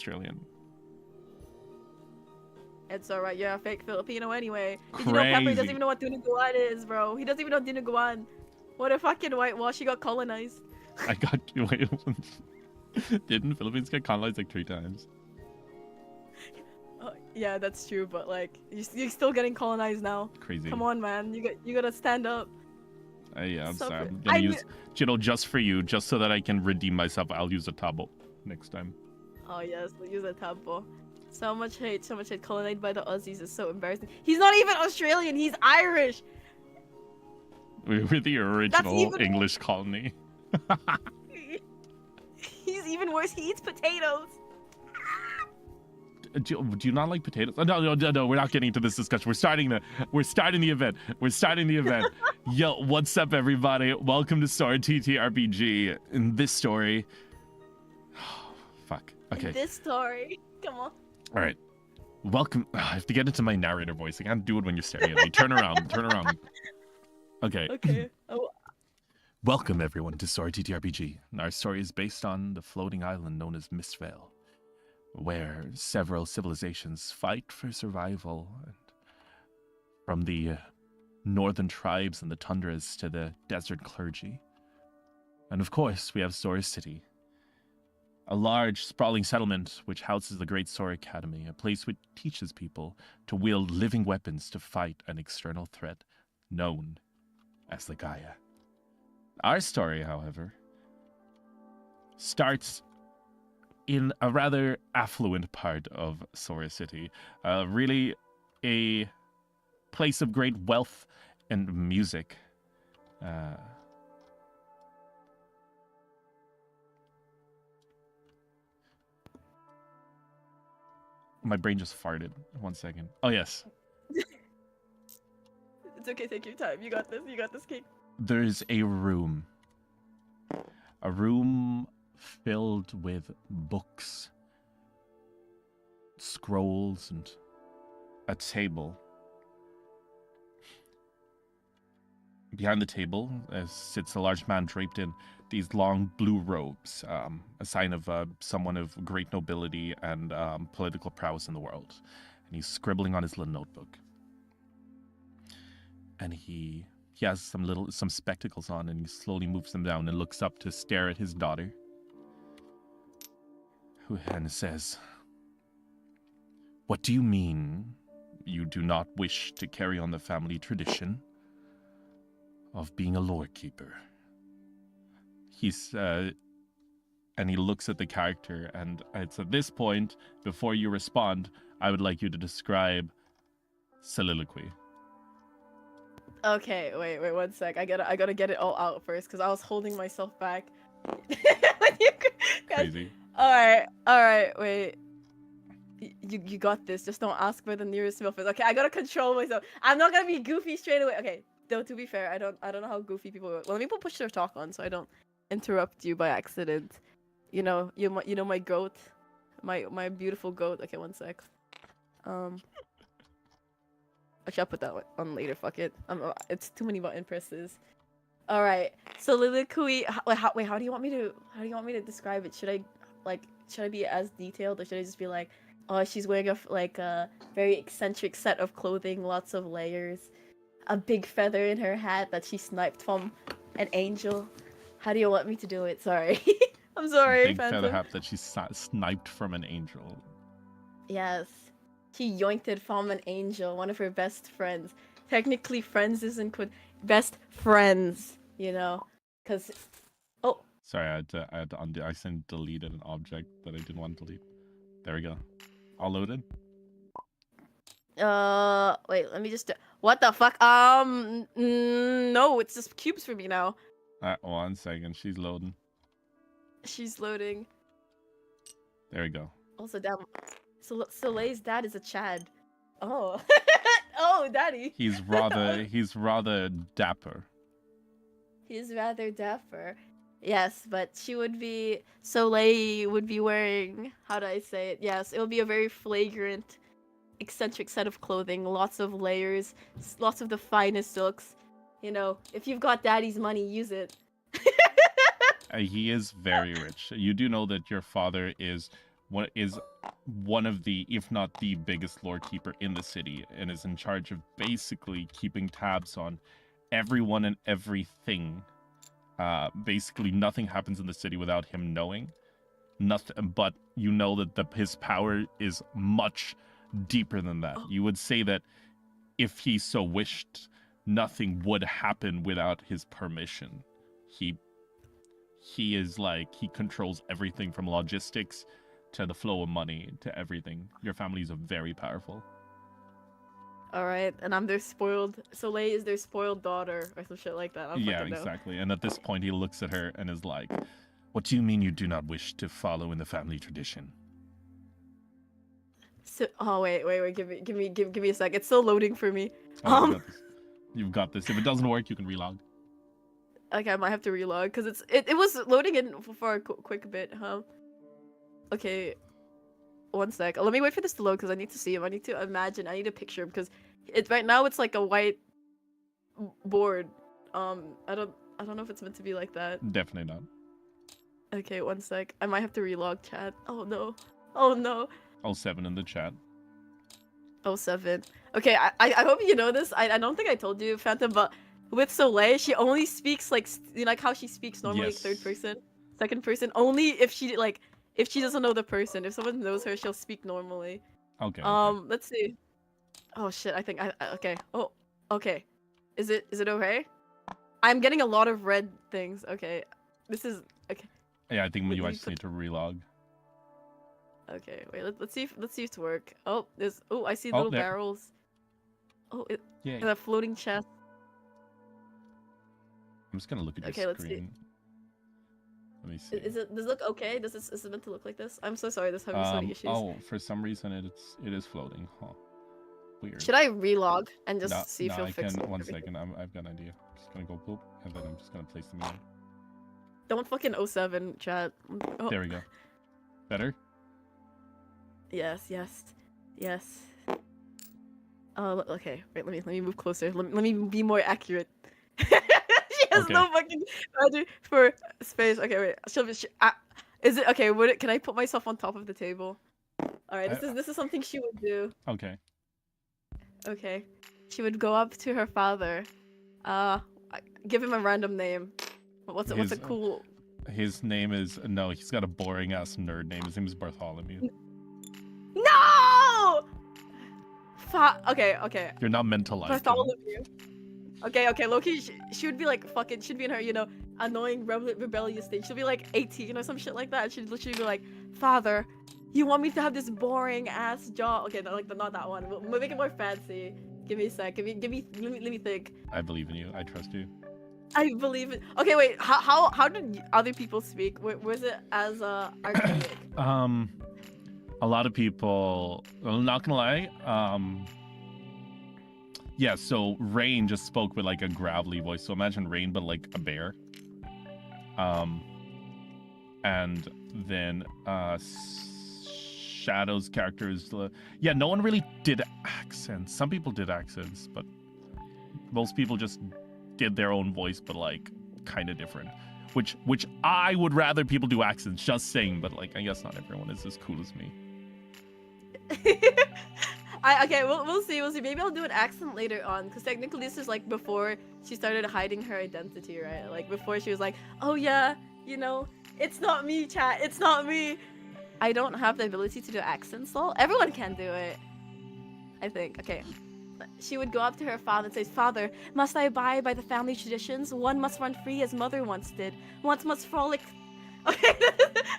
Australian. It's alright, you're a fake Filipino anyway. Did you know Pepper doesn't even know what 𝕿𝖍𝖊 is, bro? He doesn't even know 𝕿𝖍𝖊. What a fucking whitewash, he got colonized. I got you. Didn't Philippines get colonized like 3 times? Yeah, that's true, but like, you're still getting colonized now. Crazy. Come on, man. You gotta stand up. Yeah, I'm sorry. I'm I gonna use, just for you, just so that I can redeem myself, I'll use a tabo next time. Oh yes, we'll use a tabo. So much hate colonized by the Aussies is so embarrassing. He's not even Australian, he's Irish! We were the original English colony. He's even worse, he eats potatoes! Do you not like potatoes? Oh, no, we're not getting into this discussion. We're starting the event. We're starting the event. Yo, what's up, everybody? Welcome to Sora TTRPG. In this story... fuck. Okay. In this story. Come on. All right. Welcome. I have to get into my narrator voice. I can't do it when you're staring at me. Turn around. Turn around. Okay. Okay. Oh. Welcome, everyone, to Sora TTRPG. Our story is based on the floating island known as 𝕿𝖊, where several civilizations fight for survival, and from the northern tribes and the tundras to the desert clergy. And of course, we have Sora City, a large, sprawling settlement which houses the Great Sora Academy, a place which teaches people to wield living weapons to fight an external threat known as the Gaia. Our story, however, starts in a rather affluent part of Sora City, really a place of great wealth and music. My brain just farted. 1 second. Oh, yes. It's okay, take your time. You got this. You got this, Kate. There's a room. A room filled with books, scrolls, and a table. Behind the table sits a large man draped in these long blue robes, a sign of someone of great nobility and political prowess in the world. And he's scribbling on his little notebook. And he has some spectacles on, and he slowly moves them down and looks up to stare at his daughter, who then says, "What do you mean you do not wish to carry on the family tradition of being a lore keeper?" And he looks at the character, and it's at this point, before you respond, I would like you to describe soliloquy. Okay, wait 1 sec. I gotta get it all out first, because I was holding myself back. Crazy. Alright, wait. You got this. Just don't ask where the nearest MILF is. Okay, I gotta control myself. I'm not gonna be goofy straight away. Okay, though, to be fair, I don't know how goofy people are. Well, let me push their talk on so I don't interrupt you by accident. You know my goat, my beautiful goat. Okay, 1 sec. Actually, I'll put that on later. Fuck it. It's too many button presses. All right. Soliloquy. Wait. How do you want me to describe it? Should I be as detailed, or should I just be like, oh, she's wearing a very eccentric set of clothing, lots of layers, a big feather in her hat that she sniped from an angel. How do you want me to do it? Sorry. I'm sorry, big Phantom. Feather hat that she sniped from an angel. Yes. She yoinked it from an angel, one of her best friends. Technically, friends isn't good. Best friends, you know? Because... Oh. Sorry, I had to undo. I deleted an object that I didn't want to delete. There we go. All loaded? Wait, let me just... What the fuck? No, it's just cubes for me now. 1 second, she's loading. She's loading. There we go. Also, damn... Soleil's dad is a Chad. Oh. Oh, daddy. He's rather dapper. He's rather dapper. Yes, but Soleil would be wearing, how do I say it? Yes, it will be a very flagrant, eccentric set of clothing, lots of layers, lots of the finest looks. You know, if you've got daddy's money, use it. He is very rich. You do know that your father is one of the, if not the biggest lore keeper in the city, and is in charge of basically keeping tabs on everyone and everything. Basically, nothing happens in the city without him knowing. Nothing, but you know that his power is much deeper than that. You would say that if he so wished, nothing would happen without his permission. He is like, he controls everything from logistics to the flow of money to everything. Your family is very powerful. All right, and I'm their spoiled. Soleil is their spoiled daughter or some shit like that. Yeah, exactly. And at this point, he looks at her and is like, "What do you mean you do not wish to follow in the family tradition?" So, oh wait, give me a sec. It's still loading for me. Oh, you've got this. If it doesn't work, you can relog. Okay, I might have to relog because it was loading in for a quick bit, huh? Okay, one sec. Let me wait for this to load because I need to see him. I need to imagine. I need to picture him because right now it's like a white board. I don't know if it's meant to be like that. Definitely not. Okay, one sec. I might have to relog chat. Oh no. Oh no. 07 in the chat. 07. Okay, I hope you know this. I don't think I told you, Phantom, but with Soleil, she only speaks like like how she speaks normally, Yes. third person, second person. Only if she doesn't know the person. If someone knows her, she'll speak normally. Okay. Let's see. Oh shit, I think okay. Oh, okay. Is it okay? I'm getting a lot of red things. Okay. This is okay. Yeah, I think you just need to relog. Okay, wait. Let's see if it's work. Oh, I see little there. barrels. Oh, Yeah. a floating chest. I'm just gonna look at your Okay, let's see. screen. Let me see. Does it look okay? Is it meant to look like this? I'm so sorry. This having so many issues. Oh, for some reason it is floating. Huh. Weird. Should I relog and just see if no, you'll I fix can. it? One second. I've got an idea. I'm just gonna go poop, and then I'm just gonna place them in. Don't fucking 07 chat. Oh. There we go. Better? Yes. Oh, okay. Wait, let me move closer. Let me be more accurate. She has Okay. no fucking value for space. Okay, wait. Is it okay? Can I put myself on top of the table? All right. This is something she would do. Okay. Okay. She would go up to her father. Give him a random name. What's a cool? His name is he's got a boring ass nerd name. His name is Bartholomew. No! Okay. You're not meant to like him. Bartholomew. Okay, Loki, she would be like fucking, she'd be in her, annoying rebellious stage. She'll be like 18 or some shit like that. She'd literally be like, "Father, you want me to have this boring ass job?" Okay, not that one. We'll make it more fancy. Give me a sec. Let me think. I believe in you. I trust you. I believe it. Okay, wait. How did other people speak? Was it as archaic? A lot of people. I'm not gonna lie. Yeah. So Rain just spoke with like a gravelly voice. So imagine Rain, but like a bear. And then Shadow's characters. Yeah, no one really did accents. Some people did accents, but most people just did their own voice, but like kind of different. Which I would rather people do accents. Just saying, but like I guess not everyone is as cool as me. Okay, we'll see. Maybe I'll do an accent later on, because technically this is like before she started hiding her identity, right? Like before she was like, "Oh yeah, it's not me, chat. It's not me." I don't have the ability to do accents, though. Everyone can do it, I think. Okay. She would go up to her father and say, "Father, must I abide by the family traditions? One must run free as mother once did. Once must frolic." Okay,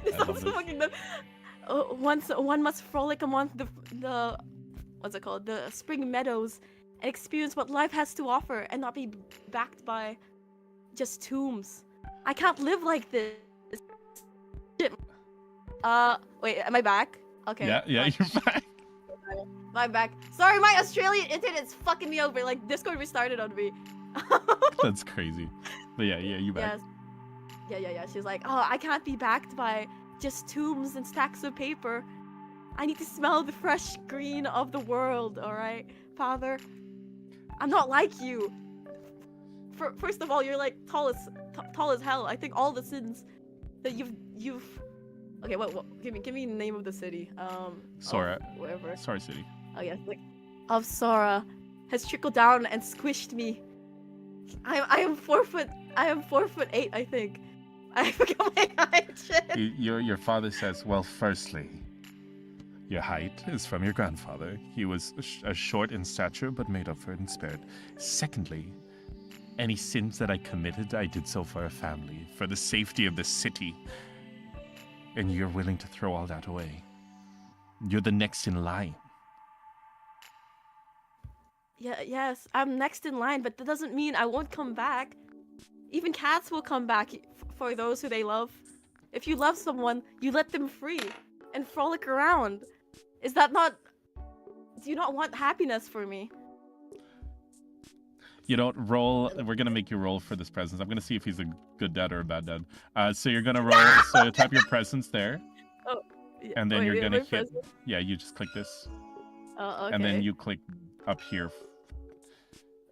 this sounds so fucking dumb. One must frolic among the what's it called? The spring meadows, and experience what life has to offer, and not be backed by just tombs. I can't live like this. Shit. Wait, am I back? Okay. Yeah, you're back. I'm back. Sorry, my Australian internet's fucking me over. Like, Discord restarted on me. That's crazy. But yeah, you back. Yes. Yeah. She's like, "Oh, I can't be backed by just tombs and stacks of paper. I need to smell the fresh green of the world, alright, Father? I'm not like you. First of all, you're like tall as hell. I think all the sins that you've Okay, what? Give me the name of the city. Sora. Wherever. Sora City. Oh yes, like of Sora has trickled down and squished me. I am 4'8", I think. I forgot my height. Shit. Your father says, well, firstly, your height is from your grandfather. He was short in stature, but made up for it in spirit. Secondly, any sins that I committed, I did so for a family, for the safety of the city. And you're willing to throw all that away. You're the next in line. Yeah, yes, I'm next in line, but that doesn't mean I won't come back. Even cats will come back for those who they love. If you love someone, you let them free and frolic around. Is that not... Do you not want happiness for me? You don't roll. We're going to make you roll for this presence. I'm going to see if he's a good dad or a bad dad. So you're going to roll. No! So you type your presence there. Oh. Yeah. And then you're going to hit. Presence? Yeah, you just click this. Oh, okay. And then you click up here.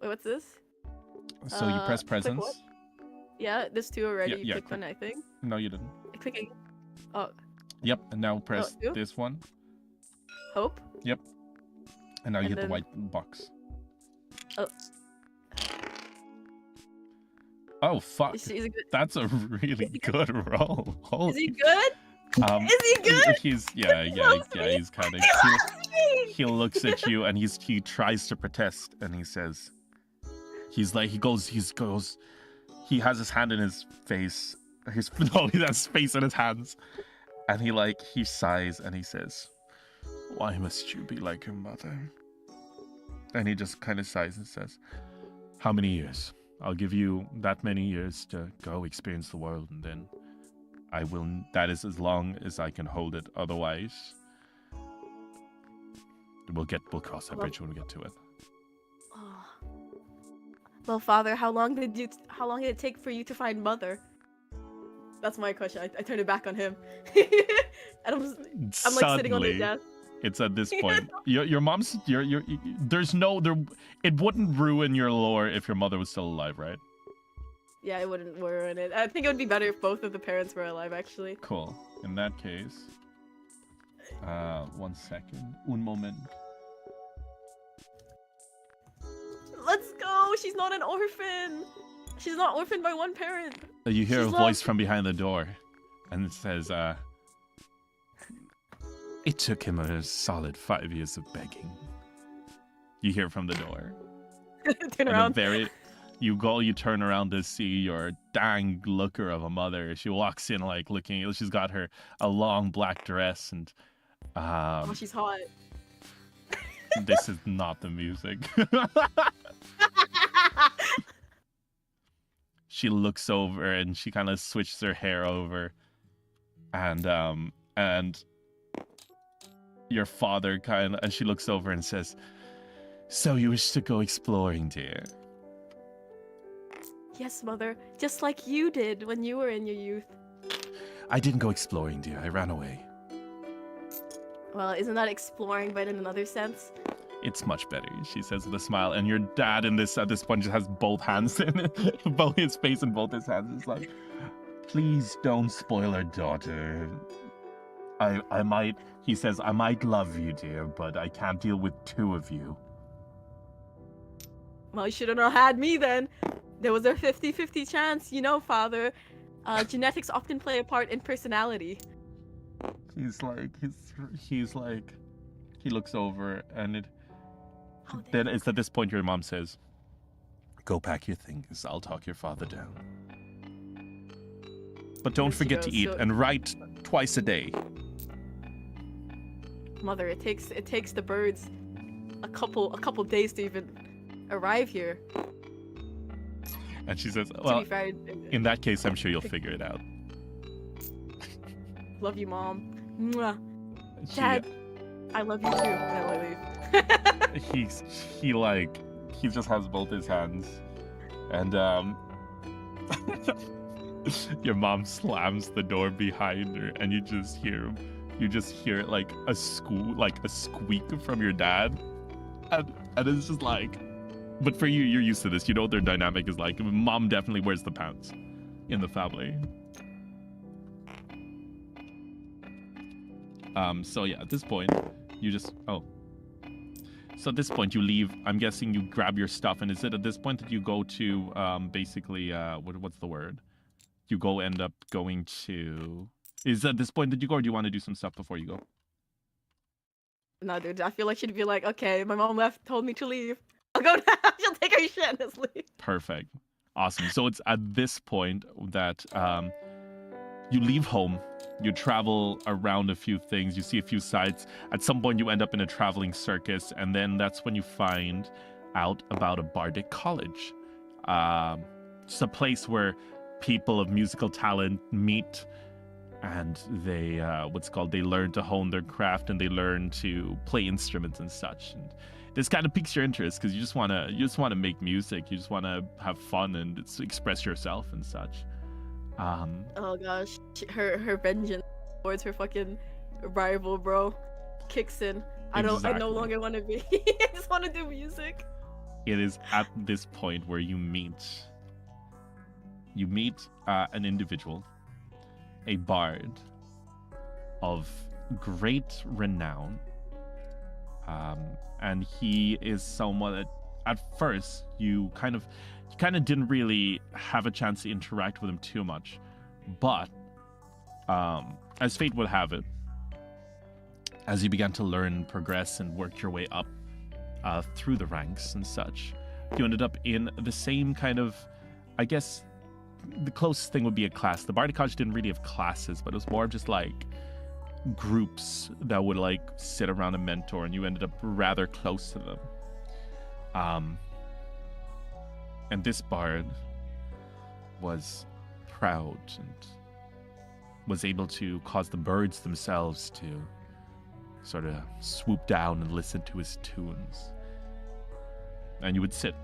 Wait, what's this? So you press presence. Yeah, there's two already. Yeah, click one, I think. No, you didn't. Clicking. Oh. Yep, and now press this one. Hope? Yep. And now you hit the white box. Oh. Oh, fuck. Is he good? That's a really good roll. Is he good? Is he good? He's he's kind of he looks at you and he tries to protest and he says he has his hand in his face. He has his face in his hands. And he sighs and he says, why must you be like your mother? And he just kind of sighs and says, how many years? I'll give you that many years to go experience the world, and then that is as long as I can hold it. Otherwise, we'll cross that bridge when we get to it. Oh. Well, Father, how long did it take for you to find Mother? That's my question. I turned it back on him. And I'm like sitting on the desk. It's at this point. Your mom's it wouldn't ruin your lore if your mother was still alive, right? Yeah, it wouldn't ruin it. I think it would be better if both of the parents were alive, actually. Cool. In that case, 1 second. Un moment. Let's go! She's not an orphan! She's not orphaned by one parent! You hear a voice from behind the door, and it says, it took him a solid 5 years of begging. You hear from the door. Turn around. You turn around to see your dang looker of a mother. She walks in looking, she's got a long black dress and oh, she's hot. This is not the music. She looks over and she kind of switches her hair over and your father and she looks over and says, so you wish to go exploring, dear? Yes, Mother. Just like you did when you were in your youth. I didn't go exploring, dear. I ran away. Well, isn't that exploring, but in another sense? It's much better, she says with a smile. And your dad at this point just has both hands in both his face and both his hands. It's like, please don't spoil our daughter. He says, I might love you, dear, but I can't deal with two of you. Well, you should have had me then. There was a 50-50 chance, Father. Genetics often play a part in personality. He looks over and then it's at this point your mom says, go pack your things. I'll talk your father down. But don't forget to eat and write twice a day. Mother, it takes the birds a couple days to even arrive here. And she says, well, in that case, I'm sure you'll figure it out. Love you, Mom. Mwah. Dad, I love you too. And I leave. He just has both his hands. And your mom slams the door behind her and you just hear like a squeak from your dad. And it's just but for you, you're used to this. You know what their dynamic is like. Mom definitely wears the pants in the family. So yeah, at this point, you just So at this point, you leave. I'm guessing you grab your stuff, and is it at this point that you go to basically what's the word? You end up going to. Is it at this point that you go, or do you want to do some stuff before you go? No, dude, I feel like she'd be like, okay, my mom told me to leave. I'll go now. She'll take her shit and just leave. Perfect. Awesome. So it's at this point that you leave home, you travel around a few things, you see a few sights. At some point, you end up in a traveling circus, and then that's when you find out about a bardic college. It's a place where people of musical talent meet, and they they learn to hone their craft, and they learn to play instruments and such. And this kind of piques your interest because you just wanna make music, you just wanna have fun and express yourself and such. Oh gosh, her vengeance towards her fucking rival, bro, kicks in. I no longer want to be. I just want to do music. It is at this point where you meet an individual, a bard of great renown, and he is someone that at first you kind of didn't really have a chance to interact with him too much, but as fate would have it, as you began to learn, progress, and work your way up through the ranks and such, you ended up in the same kind of, I guess, the closest thing would be a class. The Bardic College didn't really have classes, but it was more of just like groups that would like sit around a mentor, and you ended up rather close to them. And this bard was proud and was able to cause the birds themselves to sort of swoop down and listen to his tunes. And you would sit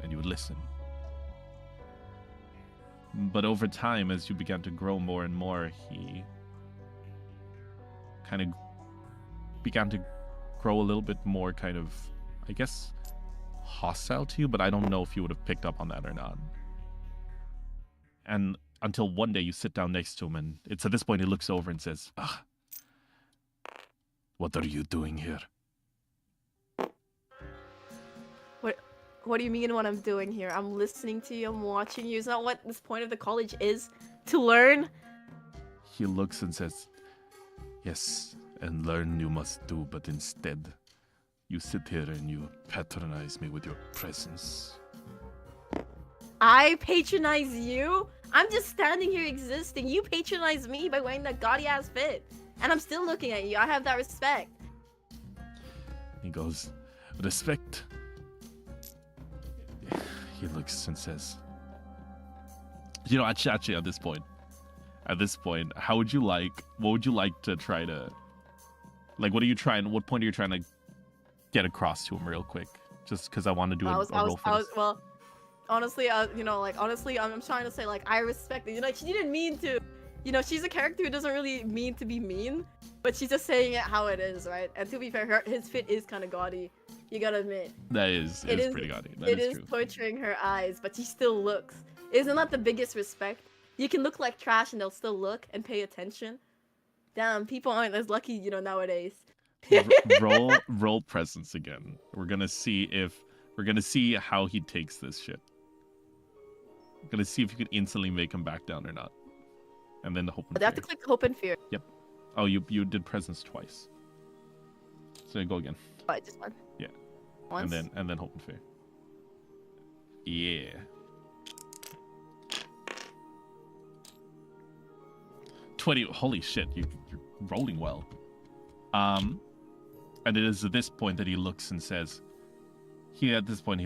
and you would listen. But over time, as you began to grow more and more, he kind of began to grow a little bit more kind of, I guess, hostile to you, but I don't know if you would have picked up on that or not. And until one day you sit down next to him, and it's at this point he looks over and says, "What are you doing here?" What do you mean what I'm doing here? I'm listening to you, I'm watching you. Is that what this point of the college is? To learn? He looks and says, "Yes, and learn you must do, but instead, you sit here and you patronize me with your presence." I patronize you? I'm just standing here existing. You patronize me by wearing that gaudy ass fit. And I'm still looking at you. I have that respect. He goes, "Respect?" He looks and says, "You know, actually at this point, what would you like to try to, like, what point are you trying to get across to him real quick? Just because I want to do a roll for this." Well, honestly, honestly, I'm trying to say, like, I respect it. You know, she didn't mean to, you know, she's a character who doesn't really mean to be mean, but she's just saying it how it is, right? And to be fair, his fit is kind of gaudy. You gotta admit. It is pretty gaudy. It is torturing her eyes, but she still looks. Isn't that the biggest respect? You can look like trash and they'll still look and pay attention. Damn, people aren't as lucky, you know, nowadays. roll presence again. We're gonna see how he takes this shit. We're gonna see if you can instantly make him back down or not. And then the hope and fear. They have to click hope and fear. Yep. Oh, you did presence twice. So go again. Oh, I just won. Yeah. Once? And then hope and fear. Yeah. 20. Holy shit, you're rolling well. And it is at this point that he looks and says, he's kind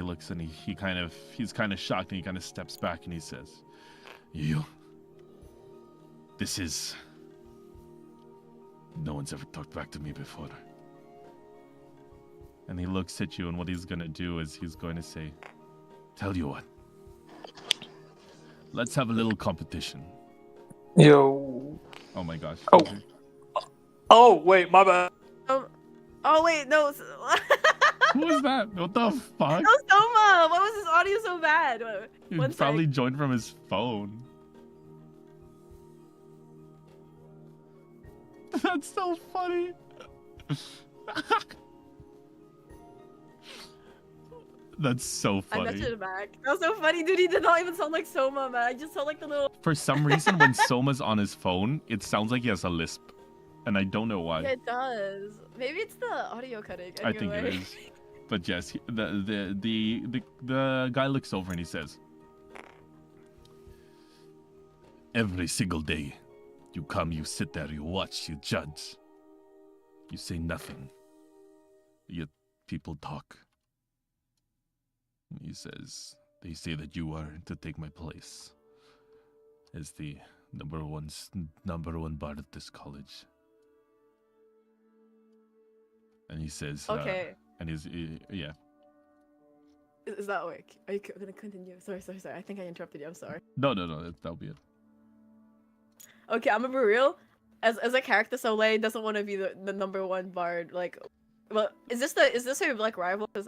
of shocked, and he kind of steps back and he says, no one's ever talked back to me before. And he looks at you, and what he's gonna do is he's going to say, "Tell you what, let's have a little competition." Yo. Oh my gosh. Oh wait, my bad. Oh wait, no. Who was that? What the fuck? No, Soma. Why was his audio so bad? He probably joined from his phone. That's so funny. That's so I funny. mentioned it back. That was so funny, dude. He did not even sound like Soma, man. I just sound like the little. For some reason, when Soma's on his phone, it sounds like he has a lisp, and I don't know why. Yeah, it does. Maybe it's the audio cutting. I think it is. But yes, the guy looks over and he says, "Every single day, you come, you sit there, you watch, you judge. You say nothing. Yet people talk." He says, "They say that you are to take my place as the number one bard of this college." And he says, Okay. and he's, yeah. Is that work? Are you gonna continue? Sorry. I think I interrupted you. I'm sorry. No, that'll be it. Okay, I'm gonna be real. As a character, Soleil doesn't want to be the number one bard. Like, well, is this her like rival? Because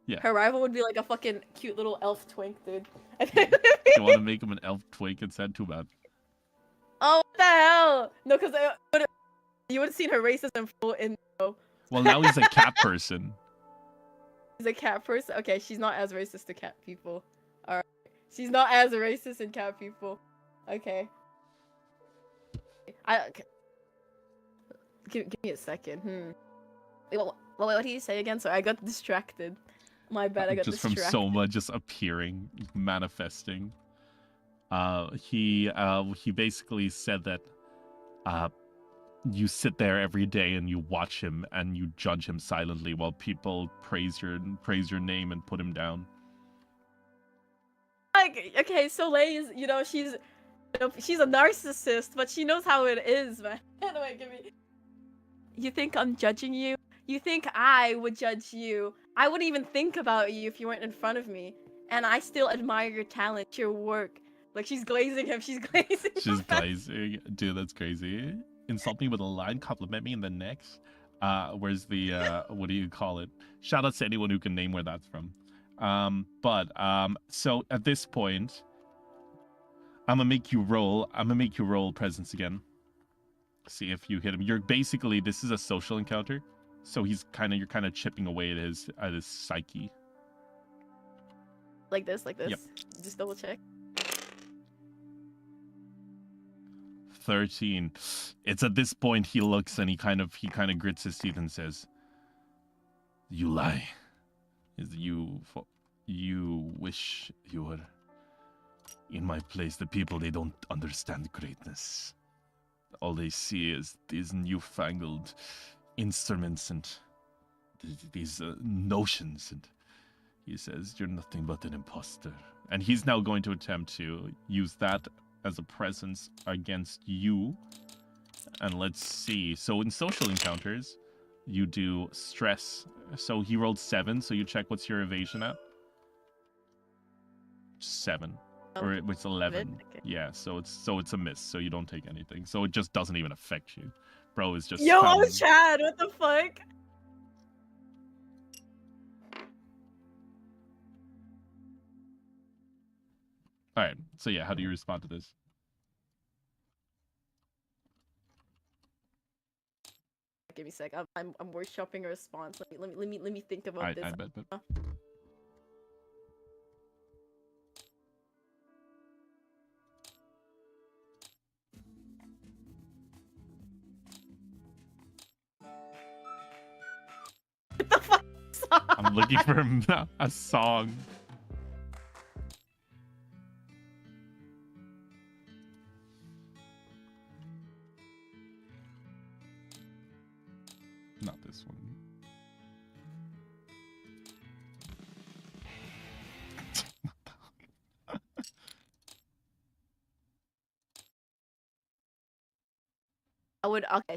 Yeah. her rival would be like a fucking cute little elf twink, dude. You want to make him an elf twink instead? Too bad. Oh, what the hell? No, because you would have seen her racism full in. Well, now he's a cat person. She's a cat person. Okay, she's not as racist to cat people. All right, she's not as racist in cat people. Okay. Okay. Give me a second. Wait, what did you say again? Sorry, I got distracted. My bad, I got just distracted. from Soma just appearing, manifesting. He basically said that you sit there every day and you watch him and you judge him silently while people praise your name and put him down. Like, okay, Soleil is, she's a narcissist, but she knows how it is, man. Anyway, give me. You think I'm judging you? You think I would judge you? I wouldn't even think about you if you weren't in front of me. And I still admire your talent, your work. Like, she's glazing him. She's glazing. She's glazing. Dude, that's crazy. Insult me with a line, compliment me in the next. Where's the, what do you call it? Shout out to anyone who can name where that's from. So at this point, I'm gonna make you roll presence again. See if you hit him. You're basically, this is a social encounter. So you're kind of chipping away at his psyche. Like this? Yep. Just double check. 13. It's at this point he looks and he kind of grits his teeth and says, "You lie. You wish you were in my place. The people, they don't understand greatness. All they see is these newfangled instruments and these notions." And he says, "You're nothing but an imposter." And he's now going to attempt to use that as a presence against you. And let's see. So in social encounters, you do stress. So he rolled 7, so you check what's your evasion at. 7. Or it's 11. Okay. Yeah, so it's a miss, so you don't take anything. So it just doesn't even affect you. Bro is just Yo, I was Chad, what the fuck? Alright, so yeah, how do you respond to this? Give me a sec. I'm workshopping a response. Let me think about this. I bet. What the fuck? I'm looking for a song. Not this one.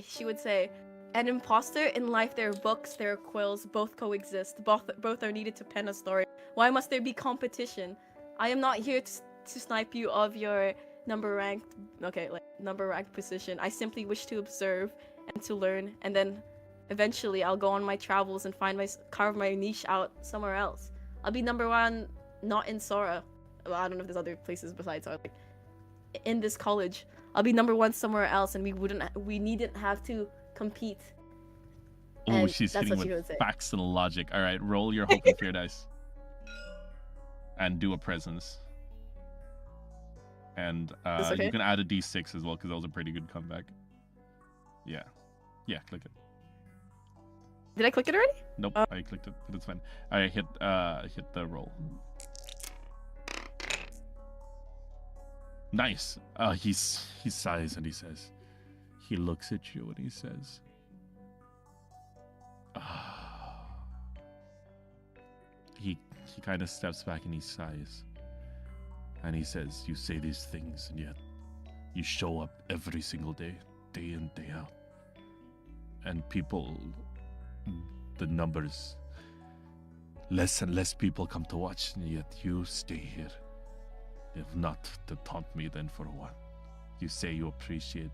She would say, "An imposter in life, there are books, there are quills, both coexist. Both are needed to pen a story. Why must there be competition? I am not here to snipe you of your number ranked position. I simply wish to observe and to learn, and then eventually I'll go on my travels and carve my niche out somewhere else. I'll be number 1, not in Sora. Well, I don't know if there's other places besides Sora. Like, in this college, I'll be number 1 somewhere else, and we needn't have to compete. Oh, And she's that's hitting what she would with say. facts and logic. All right, roll your hope and fear dice, and do a presence. And okay? you can add a d6 as well, because that was a pretty good comeback. Yeah, click it. Did I click it already? Nope, I clicked it, but it's fine. I hit the roll. Nice. He sighs and he says, he looks at you and he says, he kind of steps back and he sighs. And he says, you say these things and yet you show up every single day, day in, day out. And people, the numbers, less and less people come to watch, and yet you stay here. If not to taunt me, then for what? You say you appreciate,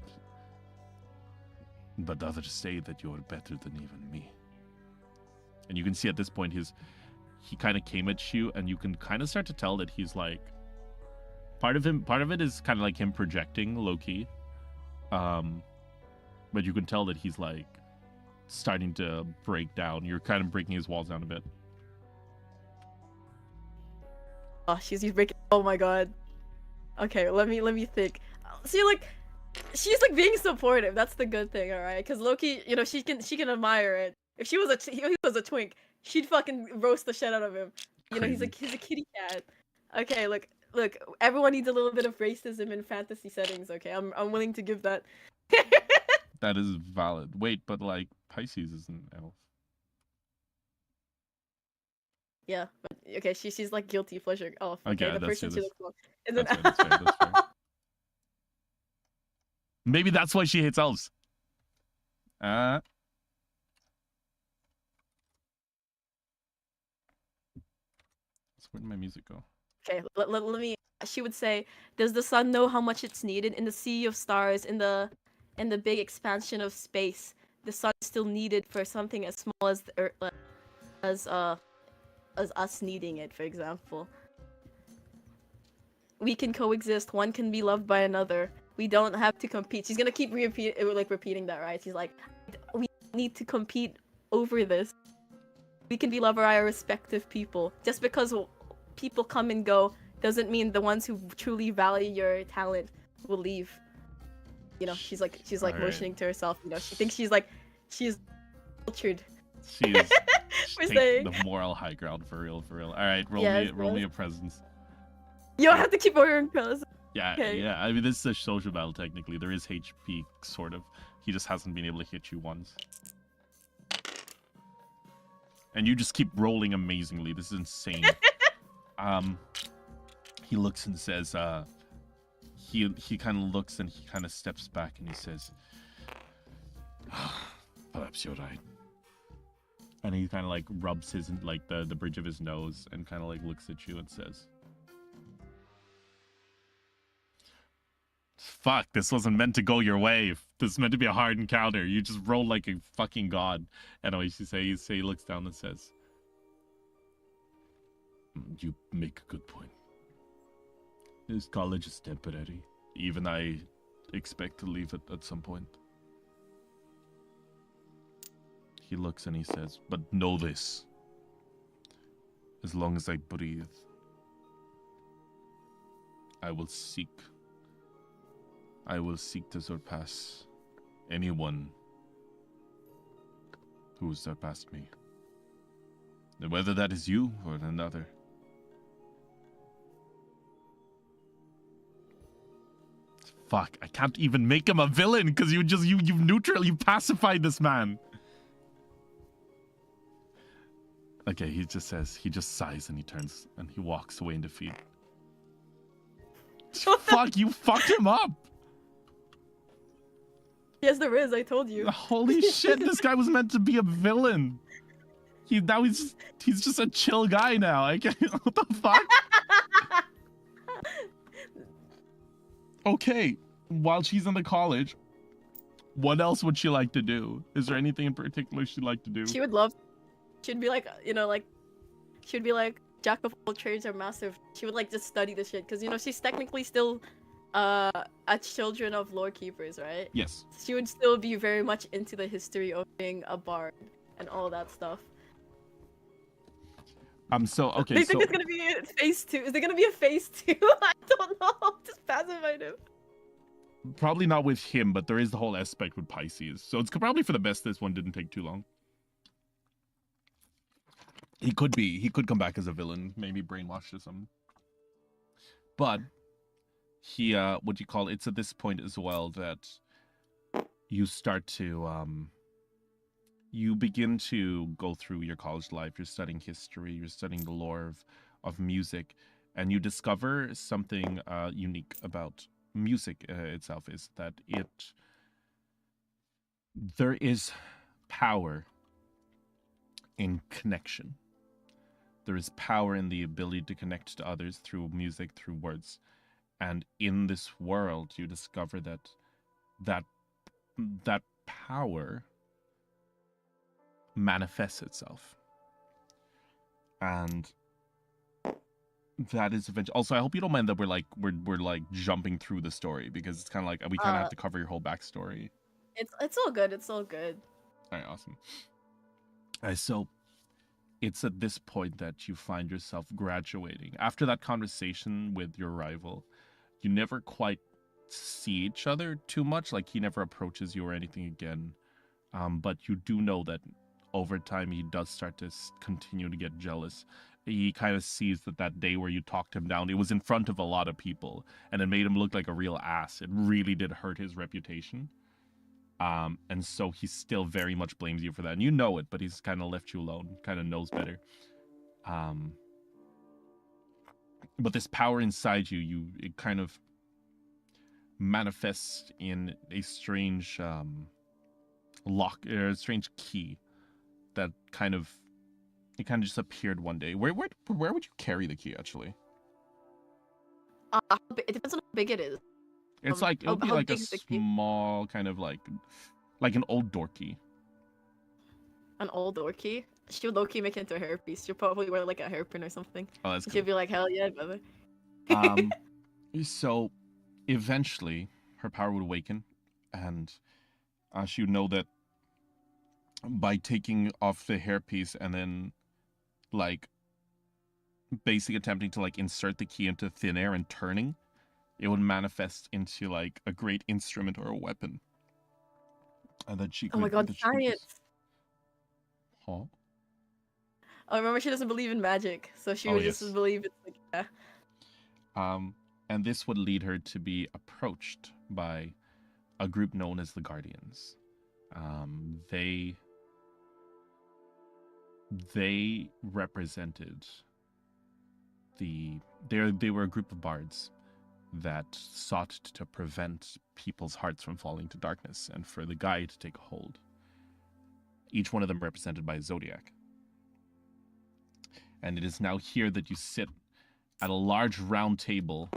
but others say that you are better than even me. And you can see at this point he kind of came at you, and you can kind of start to tell that he's like, part of it is kind of like him projecting low-key. But you can tell that he's like starting to break down. You're kind of breaking his walls down a bit. Oh, she's breaking. Oh my god. Okay, let me think. See, like, she's like being supportive. That's the good thing, all right? Because Loki, you know, she can admire it. If he was a twink, she'd fucking roast the shit out of him. You know, he's a kitty cat. Okay, look, everyone needs a little bit of racism in fantasy settings. Okay, I'm willing to give that. That is valid. Wait, but like Pisces is an elf. Yeah, but okay, she's like guilty pleasure. Oh, okay, the person she looks for. And then That's fair. Maybe that's why she hates elves. Where did my music go? Okay, let me. She would say, "Does the sun know how much it's needed in the sea of stars, in the big expansion of space? The sun is still needed for something as small as the Earth, as us needing it, for example. We can coexist. One can be loved by another. We don't have to compete." She's gonna keep repeating that, right? She's like, "We need to compete over this. We can be loved by our respective people. Just because people come and go doesn't mean the ones who truly value your talent will leave." You know, she's like motioning to herself. You know, she thinks she's cultured. She's We're take saying the moral high ground for real. All right, roll me a presence. You don't have to keep ordering pills. Yeah, Okay. yeah. I mean, this is a social battle technically. There is HP, sort of. He just hasn't been able to hit you once. And you just keep rolling amazingly. This is insane. He looks and says, he kind of looks and he kind of steps back and he says, perhaps you're right. And he kind of like rubs his, like the bridge of his nose and kind of like looks at you and says, fuck, this wasn't meant to go your way. This is meant to be a hard encounter. You just roll like a fucking god. Anyway, he looks down and says, you make a good point. This college is temporary. Even I expect to leave it at some point. He looks and he says, but know this. As long as I breathe, I will seek to surpass anyone who has surpassed me. And whether that is you or another. Fuck, I can't even make him a villain because you pacified this man. Okay, he just sighs and he turns and he walks away in defeat. Fuck, you fucked him up. Yes, there is. I told you. Holy shit, this guy was meant to be a villain. He's just a chill guy now. What the fuck? Okay, while she's in the college, what else would she like to do? Is there anything in particular she'd like to do? She'd be like, you know, like, she'd be like, jack of all trades or master. She would like just study the shit because, you know, she's technically still as children of lore keepers, right? Yes. She would still be very much into the history of being a bard and all that stuff. So okay. They think it's gonna be a phase 2. Is there gonna be a phase 2? I don't know. Just pacify him. Probably not with him, but there is the whole aspect with Pisces. So it's probably for the best this one didn't take too long. He could come back as a villain, maybe brainwashed or something. But he, what you call it's at this point as well that you start to, you begin to go through your college life. You're studying history, you're studying the lore of music, and you discover something unique about music itself, is that there is power in connection. There is power in the ability to connect to others through music, through words. And in this world, you discover that power manifests itself. And that is eventually. Also, I hope you don't mind that we're like jumping through the story, because it's kind of like we kind of have to cover your whole backstory. It's all good. It's all good. All right, awesome. So it's at this point that you find yourself graduating. After that conversation with your rival, you never quite see each other too much. Like, he never approaches you or anything again. But you do know that over time he does start to continue to get jealous. He kind of sees that day where you talked him down, it was in front of a lot of people, and it made him look like a real ass. It really did hurt his reputation. And so he still very much blames you for that. And you know it, but he's kind of left you alone, kind of knows better. But this power inside you, it kind of manifests in a strange strange key that kind of just appeared one day. Where would you carry the key, actually? It depends on how big it is. It's like, it'll be like a small kind of like an old door key. An old door key? She'll low-key make it into a hairpiece. She'll probably wear like a hairpin or something. Oh, that's cool. She'll be like, hell yeah, brother. So eventually her power would awaken, and she would know that by taking off the hairpiece and then like basically attempting to like insert the key into thin air and turning, it would manifest into like a great instrument or a weapon. And that she could, oh my god, science! Huh? Oh, remember, she doesn't believe in magic, so she would just believe it's like, yeah. And this would lead her to be approached by a group known as the Guardians. They represented they were a group of bards that sought to prevent people's hearts from falling to darkness and for the Gaia to take hold. Each one of them represented by a zodiac. And it is now here that you sit at a large round table,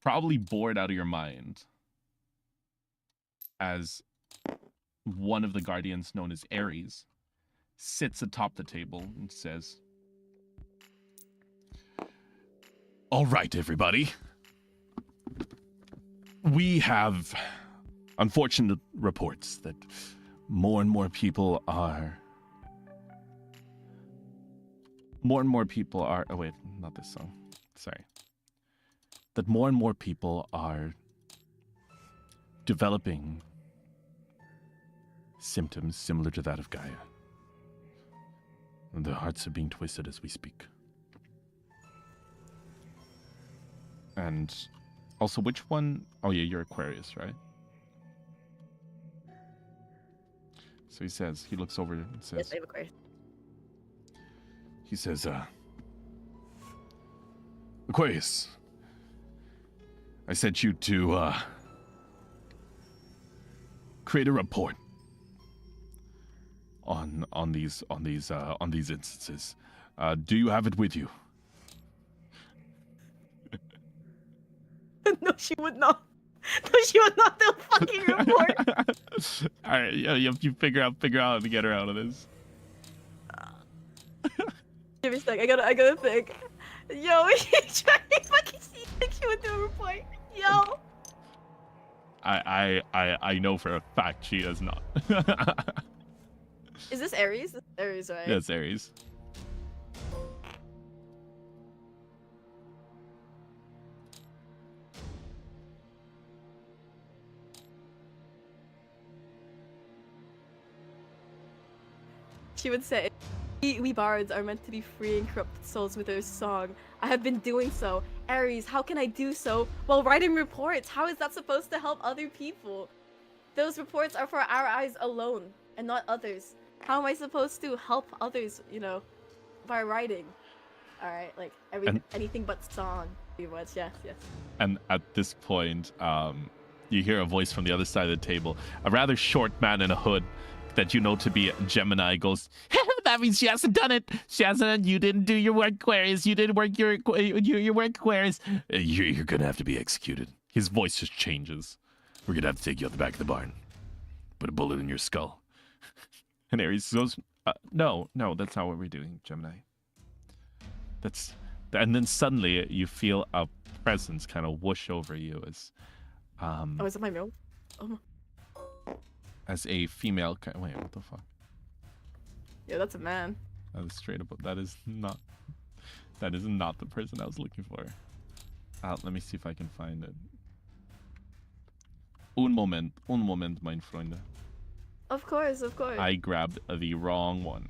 probably bored out of your mind, as one of the Guardians, known as Ares, sits atop the table and says, "All right, everybody. We have unfortunate reports that more and more people are... Oh, wait, not this song. Sorry. That more and more people are developing symptoms similar to that of Gaia. And their hearts are being twisted as we speak. And also, which one? Oh yeah, you're Aquarius, right?" So he says, he looks over and says, Yes, I'm Aquarius. He says, "Aquarius, I sent you to create a report on these instances. Do you have it with you?" No, she would not. No, she would not do a fucking report. All right, yeah, you figure out how to get her out of this. Give me a sec. I gotta think. Yo, you trying to fucking see? think she would do a report. Yo. I know for a fact she does not. Is this Aries? This is Aries, right? Yes, Aries. She would say, we bards are meant to be freeing corrupted souls with their song. I have been doing so. Aries, how can I do so while writing reports? How is that supposed to help other people? Those reports are for our eyes alone and not others. How am I supposed to help others, you know, by writing? Alright, like anything but song, pretty much. Yes, yes. And at this point, you hear a voice from the other side of the table. A rather short man in a hood that you know to be Gemini goes, that means she hasn't done it. She hasn't. You didn't do your work queries. You didn't work your work queries. You're gonna have to be executed. His voice just changes. We're gonna have to take you out the back of the barn. Put a bullet in your skull. And Aries goes, no, that's not what we're doing, Gemini. And then suddenly you feel a presence kind of whoosh over you as Oh, is it my milk? Oh. As a female. Wait, what the fuck? Yeah, that's a man. That is straight up. That is not the person I was looking for. Let me see if I can find it. Un moment, mein Freunde. Of course, of course. I grabbed the wrong one.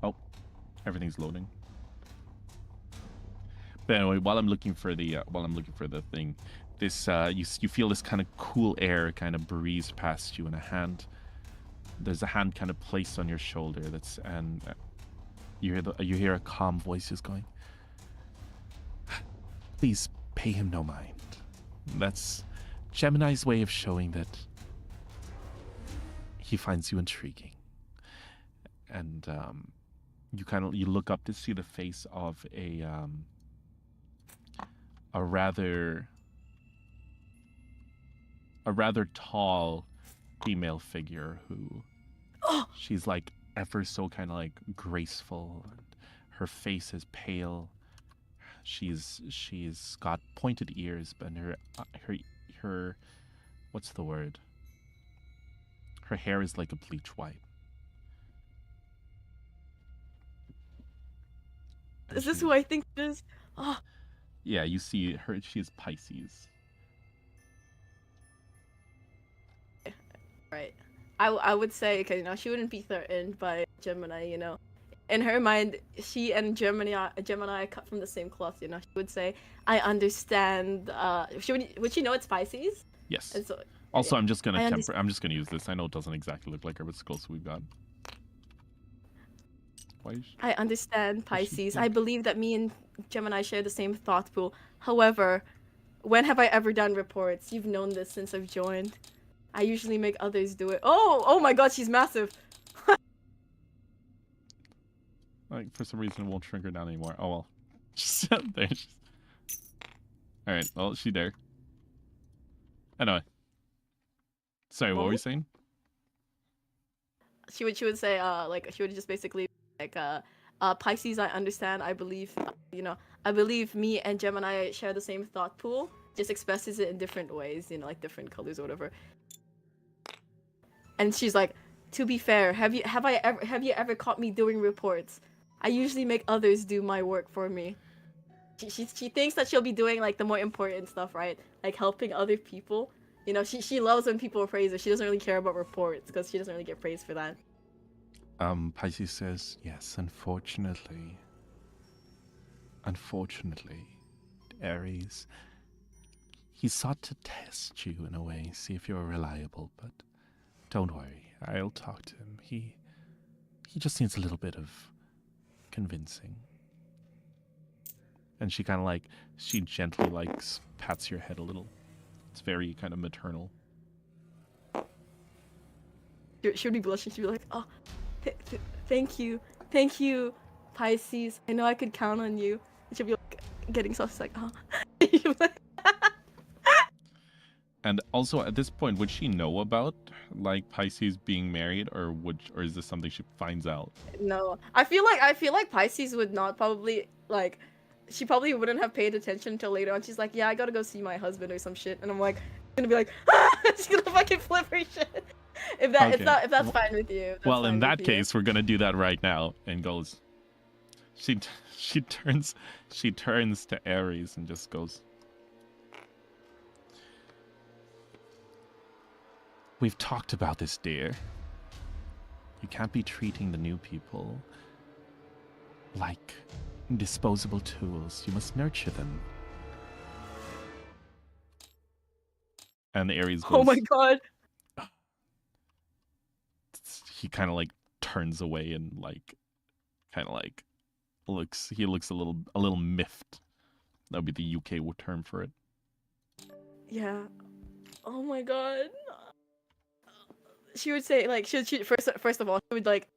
Oh, everything's loading. But anyway, while I'm looking for the thing, this you feel this kind of cool air kind of breeze past you, and there's a hand kind of placed on your shoulder. And you hear a calm voice just going, "Please pay him no mind." That's Gemini's way of showing that he finds you intriguing. And you look up to see the face of a rather tall female figure who she's like ever so kind of like graceful, and her face is pale. She's got pointed ears, but her what's the word? Her hair is like a bleach white. Is this who I think it is? Oh. Yeah, you see her. She is Pisces. Right. I would say, because you know she wouldn't be threatened by Gemini. You know, in her mind, she and Gemini cut from the same cloth. You know, she would say, "I understand." Would she know it's Pisces? Yes. And so, also, yeah. I'm just gonna use this. I know it doesn't exactly look like her, but it's close. We've got. I understand, Pisces. I believe that me and Gemini share the same thought pool. However, when have I ever done reports? You've known this since I've joined. I usually make others do it. Oh my god, she's massive. Like, for some reason, it won't shrink her down anymore. Oh well. She's up there. Alright, well, she there. Anyway. Sorry, what were you saying? She would say, she would just basically like Pisces, I understand. I believe, I believe me and Gemini share the same thought pool. Just expresses it in different ways, like different colors or whatever. And she's like, to be fair, have you ever caught me doing reports? I usually make others do my work for me. She thinks that she'll be doing like the more important stuff, right? Like helping other people. She loves when people praise her. She doesn't really care about reports because she doesn't really get praised for that. Pisces says, yes, unfortunately, Aries, he sought to test you in a way, see if you're reliable, but don't worry, I'll talk to him. He just needs a little bit of convincing. And she kind of she gently pats your head a little. It's very kind of maternal. She would be blushing. She'd be like, oh, thank you, Pisces. I know I could count on you. And she'll be like, getting soft. She's like, oh. And also, at this point, would she know about like Pisces being married, or is this something she finds out? No, I feel like Pisces would not probably like. She probably wouldn't have paid attention until later on. She's like, yeah, I gotta go see my husband or some shit, and I'm like, gonna be like, she's gonna fucking flip her shit. If that's fine with you. Well, in that case, we're gonna do that right now. And goes. She turns to Aries and just goes. We've talked about this, dear. You can't be treating the new people like disposable tools. You must nurture them. And Aries goes, oh my god. He kind of like turns away and like kind of like looks a little miffed. That would be the UK term for it. Yeah. Oh my god. She would say like she first of all she would like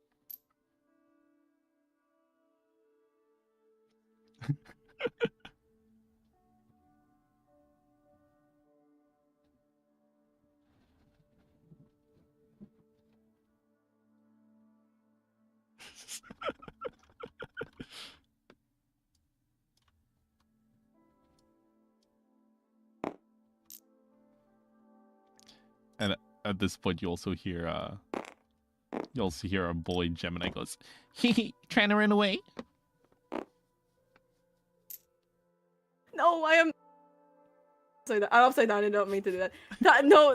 And at this point, you also hear our boy Gemini goes, "Hee, trying to run away." no, I am. I'm upside down. I don't mean to do that. No.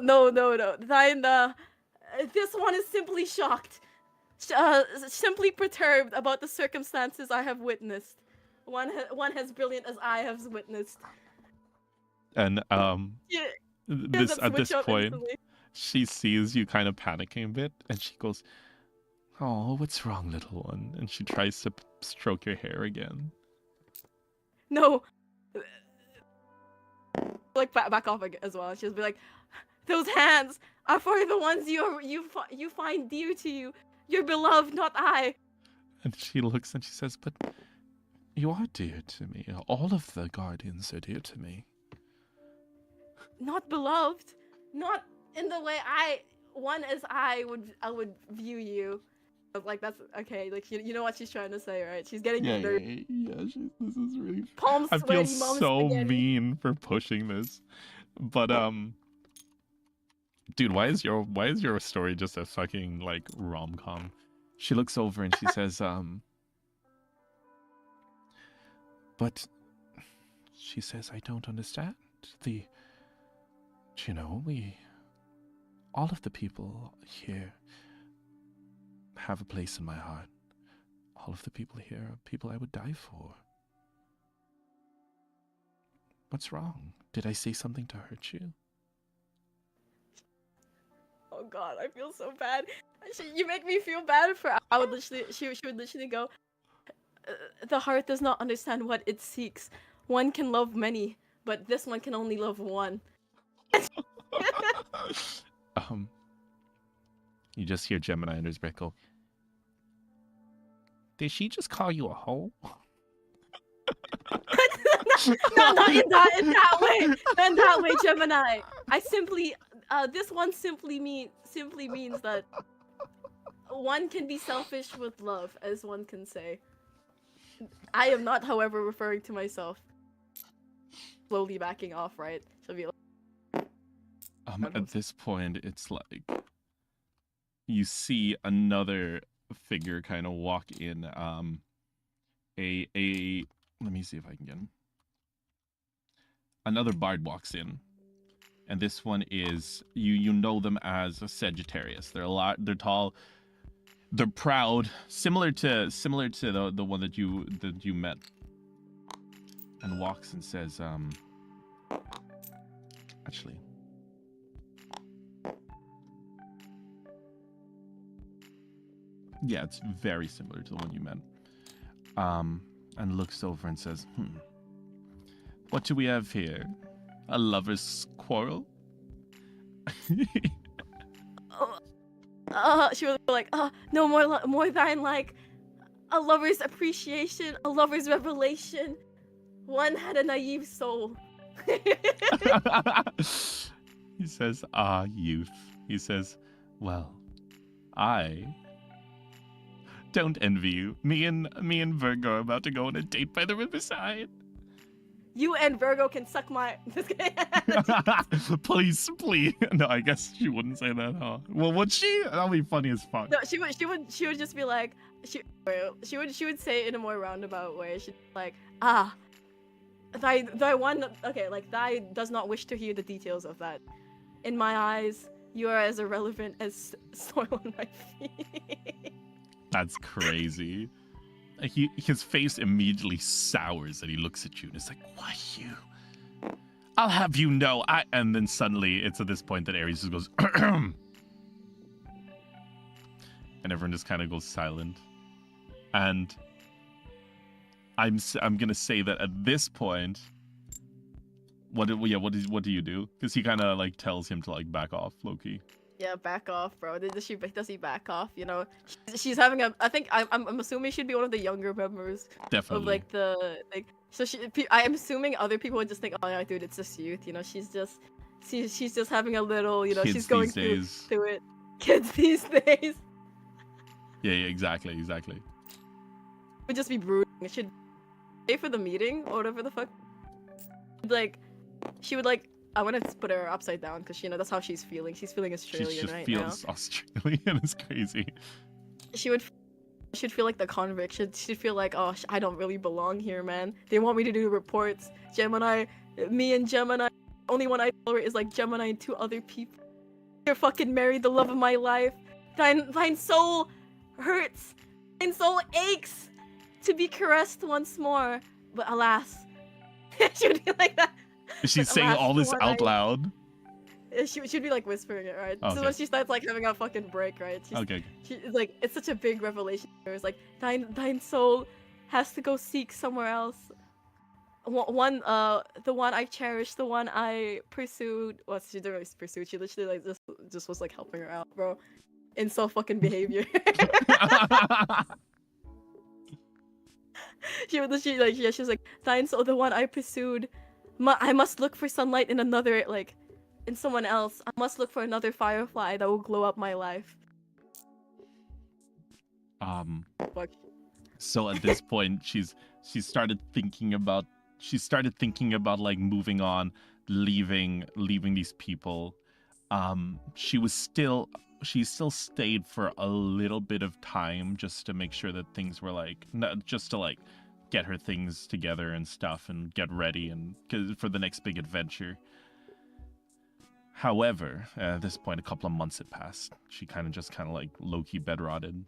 This one is simply shocked, simply perturbed about the circumstances I have witnessed. One as brilliant as I have witnessed. And Yeah, at this point, instantly. she sees you kind of panicking a bit, and she goes, "Oh, what's wrong, little one?" And she tries to stroke your hair again. No. Like back off as well. She'll be like, "Those hands are for the ones you find dear to you. Your beloved, not I." And she looks and she says, "But you are dear to me. All of the guardians are dear to me." Not beloved, not in the way one as I would view you. I was like, that's okay. Like you know what she's trying to say, right? She's getting dirty. This is really. Palms I feel sweaty, mom's so spaghetti. mean for pushing this, but dude, why is your story just a fucking like rom-com? She looks over and she says, but she says, "I don't understand all of the people here have a place in my heart. All of the people here are people I would die for. What's wrong? Did I say something to hurt you?" Oh god, I feel so bad. You make me feel bad for. She would literally go, "The heart does not understand what it seeks. One can love many, but this one can only love one." You just hear Gemini under his breath go, "Did she just call you a hoe?" Not in that way. Not in that way, Gemini. I simply, this one simply means that one can be selfish with love, as one can say. I am not, however, referring to myself. Slowly backing off, right? She'll be like, at this point, it's like you see another figure kind of walk in. Let me see if I can get him. Another bard walks in, and this one is you know them as a Sagittarius. They're tall, they're proud, similar to the one that you met, and walks and says, actually. Yeah, it's very similar to the one you met. And looks over and says, "What do we have here? A lover's quarrel?" She was like, no more than like a lover's appreciation, a lover's revelation. One had a naive soul. He says, "Ah, youth." He says, "Well, I don't envy you. Me and Virgo are about to go on a date by the riverside." You and Virgo can suck my. Just kidding. Please. No, I guess she wouldn't say that, huh? Well, would she? That'd be funny as fuck. No, she would just be like, she would say it in a more roundabout way. She'd be like, thy one, okay, like thy does not wish to hear the details of that. In my eyes, you are as irrelevant as soil on my feet. That's crazy. His face immediately sours and he looks at you and it's like, "Why you? I'll have you know, And then suddenly it's at this point that Ares just goes, and everyone just kind of goes silent. And I'm gonna say that at this point, what do you do? Because he kind of like tells him to like back off, Loki. Yeah, back off, bro. Does he back off? You know, she's having a. I think I'm assuming she'd be one of the younger members. Definitely. Of like the like. So I'm assuming other people would just think, oh yeah, dude, it's just youth. You know, she's just having a little. You know, Kids she's going through it. Kids these days. Yeah, exactly. It would just be brooding. It should pay for the meeting or whatever the fuck. Like, she would like. I want to put her upside down because you know that's how she's feeling. She's feeling Australian right now. She just feels Australian. It's crazy. She'd feel like the convict. She'd feel like, oh, I don't really belong here, man. They want me to do reports. Me and Gemini, only one I tolerate is like Gemini and two other people. You're fucking married, the love of my life. Thine soul hurts. Thine soul aches to be caressed once more. But alas, she would be like that. She's saying all this out loud. She'd be like whispering it, right? Okay. So when she starts like having a fucking break, right? Okay. She's like, it's such a big revelation. It's like thine soul has to go seek somewhere else. The one I cherished, the one I pursued. Well, she didn't really pursue. She literally like just was like helping her out, bro. Insult fucking behavior. She's like thine soul, the one I pursued. I must look for sunlight in another, like, in someone else. I must look for another firefly that will glow up my life. Fuck. So at this point, she started thinking about like moving on, leaving these people. She still stayed for a little bit of time just to make sure that things were like, just to like get her things together and stuff and get ready and for the next big adventure. However, at this point, a couple of months had passed. She kind of like low-key bedrotted.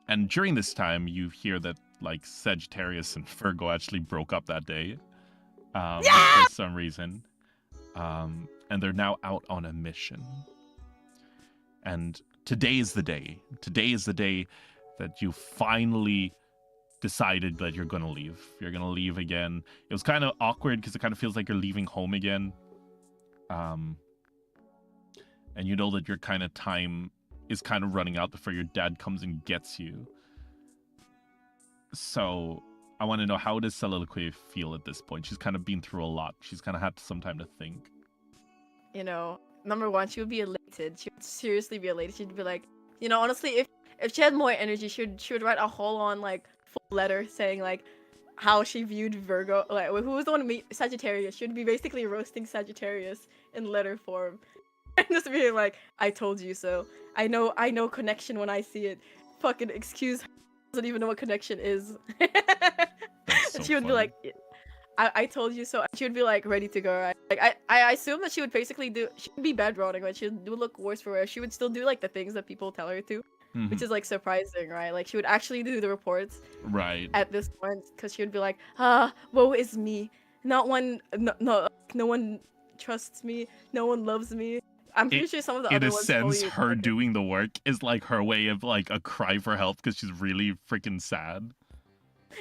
And during this time, you hear that like Sagittarius and Virgo actually broke up that day for some reason. And they're now out on a mission. And today is the day. Today is the day that you finally decided that you're gonna leave. You're gonna leave again. It was kind of awkward because it kind of feels like you're leaving home again. And you know that your kind of time is kind of running out before your dad comes and gets you. So I want to know, how does 𝕍𝕬𝖊 feel at this point? She's kind of been through a lot. She's kind of had some time to think. You know, number one, she would be elated. She would seriously be elated. She'd be like, you know, honestly, if she had more energy, she would write a whole on like full letter saying like how she viewed Virgo, like who was the one to meet Sagittarius. She would be basically roasting Sagittarius in letter form. And just being like, I told you so. I know connection when I see it. Fucking excuse doesn't even know what connection is. That's so and she would funny. be like, I told you so. And she would be like ready to go. Right? Like I assume that she would basically she would be bedrotting, but she would look worse for her. She would still do like the things that people tell her to, which is like surprising, right? Like she would actually do the reports, right? At this point, because she would be like, woe is me. No one trusts me. No one loves me. I'm pretty sure some of the other ones. In a sense, her doing the work is like her way of like a cry for help because she's really freaking sad.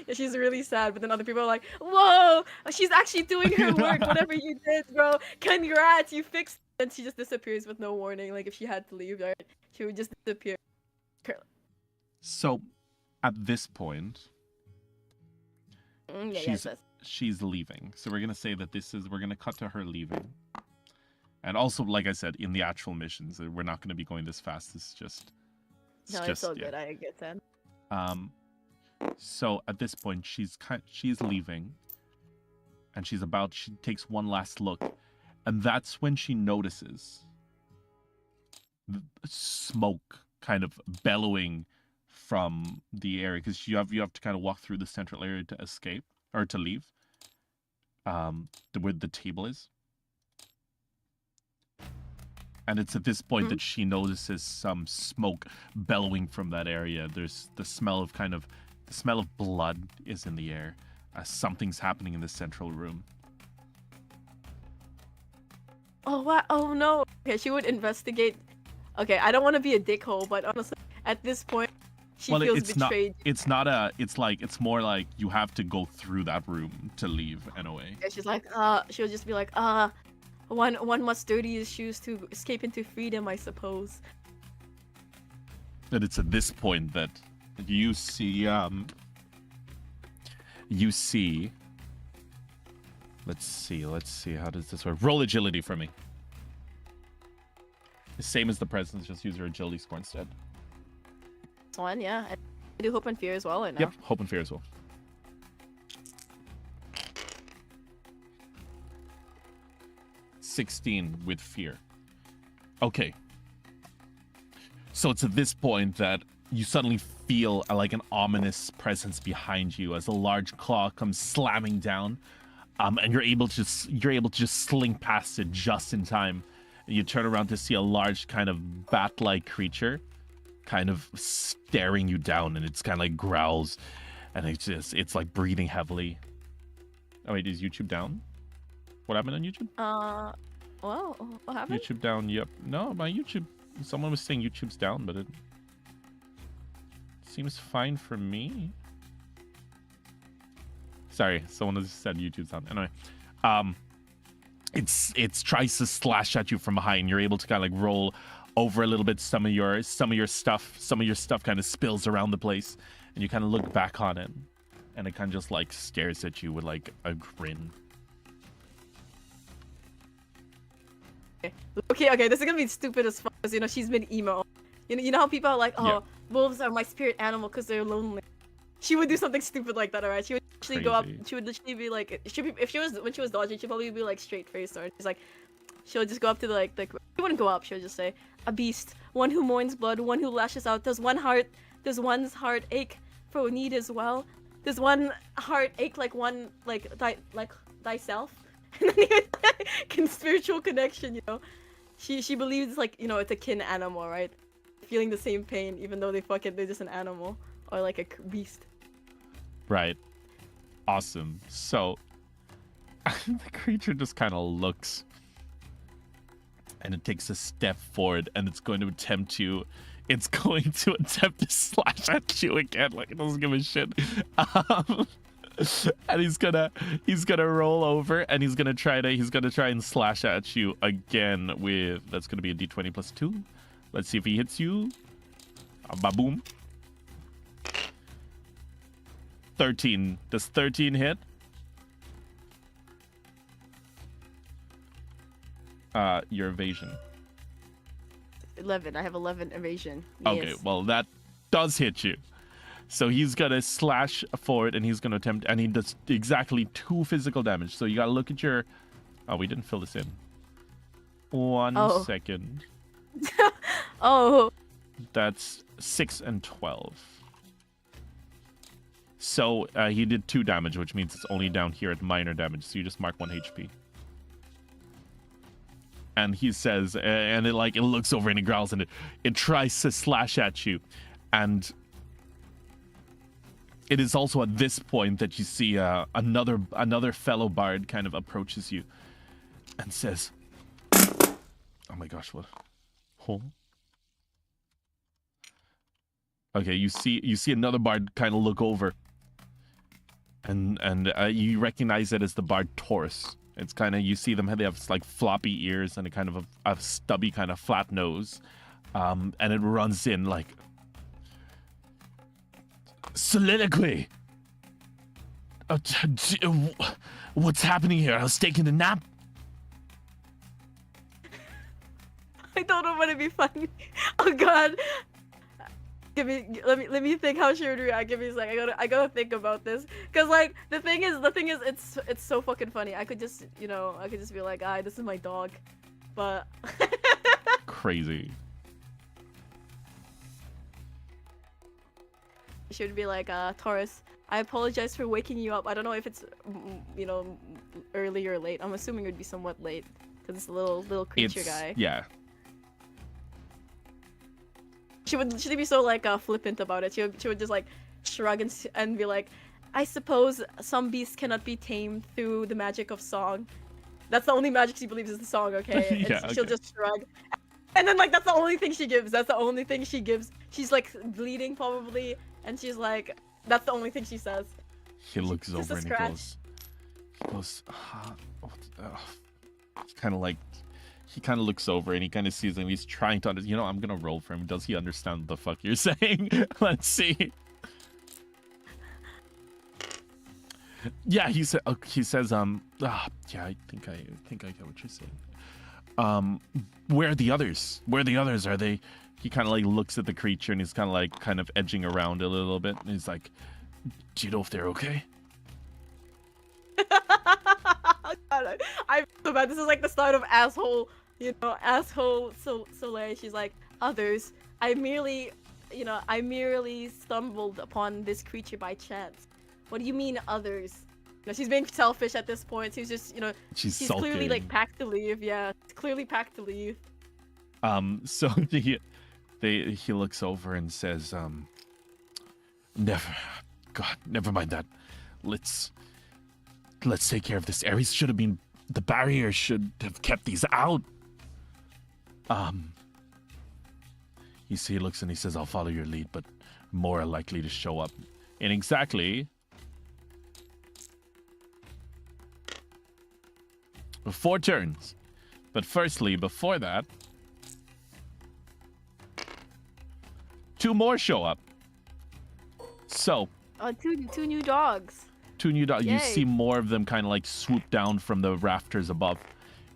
Yeah, she's really sad, but then other people are like, whoa, she's actually doing her work, whatever you did, bro. Congrats, you fixed it. And she just disappears with no warning. Like if she had to leave, right? She would just disappear. So, at this point, she's leaving. So we're gonna say that we're gonna cut to her leaving. And also, like I said, in the actual missions, we're not gonna be going this fast. It's just. No, it's all good. I get that. So at this point, she's leaving, and she takes one last look, and that's when she notices the smoke kind of bellowing from the area, because you have to kind of walk through the central area to escape or to leave. Where the table is, and it's at this point that she notices some smoke bellowing from that area. There's the smell of blood is in the air. Something's happening in the central room. Oh, what? Oh, no. Okay, she would investigate. Okay, I don't want to be a dickhole, but honestly, at this point, she feels betrayed. It's more like you have to go through that room to leave in a way. Yeah, she's like, she'll just be like, one must dirty his shoes to escape into freedom, I suppose. And it's at this point that you see, let's see, how does this work? Roll agility for me. The same as the presence, just use your agility score instead. This one, yeah. I do hope and fear as well, I know. Yep, hope and fear as well. 16 with fear. Okay. So it's at this point that you suddenly feel like an ominous presence behind you as a large claw comes slamming down, and you're able to just slink past it just in time. And you turn around to see a large kind of bat-like creature kind of staring you down, and it's kind of like growls, and it's like breathing heavily. Oh wait, is YouTube down? What happened on YouTube? Well, what happened? YouTube down, yep. No, my YouTube, someone was saying YouTube's down, but it seems fine for me. Sorry, someone just said YouTube's down. Anyway, it tries to slash at you from behind. You're able to kind of like roll over a little bit. Some of your stuff kind of spills around the place, and you kind of look back on it, and it kind of just like stares at you with like a grin. Okay, this is gonna be stupid as fuck, because, you know, she's been emo. You know how people are like, oh, yeah, wolves are my spirit animal because they're lonely. She would do something stupid like that, alright? She would actually go up, she would literally be like, when she was dodging, she'd probably be like straight faced, or she's like, she'll just go up to she wouldn't go up, she'll just say, a beast, one who mourns blood, one who lashes out, does one's heart ache for need as well? Does one heart ache like one, like thyself? And then can spiritual connection, you know? She believes, like, you know, it's a kin animal, right? Feeling the same pain, even though they're just an animal. Or like a beast. Right. Awesome. So, the creature just kind of looks. And it takes a step forward, and it's going to attempt to slash at you again, like it doesn't give a shit. And he's gonna roll over, and he's gonna try and slash at you again with, that's gonna be a d20 plus 2. Let's see if he hits you. Ba-boom. 13. Does 13 hit? Your evasion. 11. I have 11 evasion. Okay, yes. Well, that does hit you. So he's gonna slash forward, and he's gonna attempt, and he does exactly 2 physical damage. So you gotta look at your. Oh, we didn't fill this in. 1 second. Oh. That's 6 and 12. So he did 2 damage, which means it's only down here at minor damage. So you just mark 1 HP. And he says, and it looks over and it growls, and it tries to slash at you, and it is also at this point that you see another fellow bard kind of approaches you and says, "Oh my gosh, what? Oh. Okay, you see another bard kind of look over, and you recognize it as the bard Taurus. It's kind of, you see them, they have like floppy ears and a kind of a stubby kind of flat nose, and it runs in like, soliloquy. What's happening here? I was taking a nap. I don't know what to be funny. Oh god. Let me think how she would react. Give me a sec. I gotta think about this. Cause like the thing is it's so fucking funny. I could just be like, this is my dog. But Crazy. she would be like, Taurus, I apologize for waking you up. I don't know if it's early or late. I'm assuming it would be somewhat late. Cause it's a little creature guy. Yeah. She'd be so like flippant about it. She would just like shrug and be like, I suppose some beasts cannot be tamed through the magic of song. That's the only magic she believes is the song, okay? Yeah, and she'll just shrug. And then like that's the only thing she gives. That's the only thing she gives. She's like bleeding probably, and she's like, that's the only thing she says. He looks over and he goes, he kind of looks over and he kind of sees him. He's trying to understand. I'm gonna roll for him. Does he understand what the fuck you're saying? Let's see. Yeah, he says, yeah, I think I get what you're saying. Where are the others? Are they? He kind of like looks at the creature and he's kind of edging around a little bit. And he's like, do you know if they're okay? God, I'm so bad. This is like the start of asshole, asshole Soleil. She's like, others. I merely stumbled upon this creature by chance. What do you mean others? She's being selfish at this point. She's just, she's clearly like packed to leave. Yeah, it's clearly packed to leave. So he looks over and says, never mind that. Let's take care of this. Ares should have been, the barrier should have kept these out. He looks and he says, I'll follow your lead, but more are likely to show up in exactly 4 turns. But firstly, before that, 2 more show up. So, two new dogs. 2 new dogs. Yay. You see more of them kind of like swoop down from the rafters above,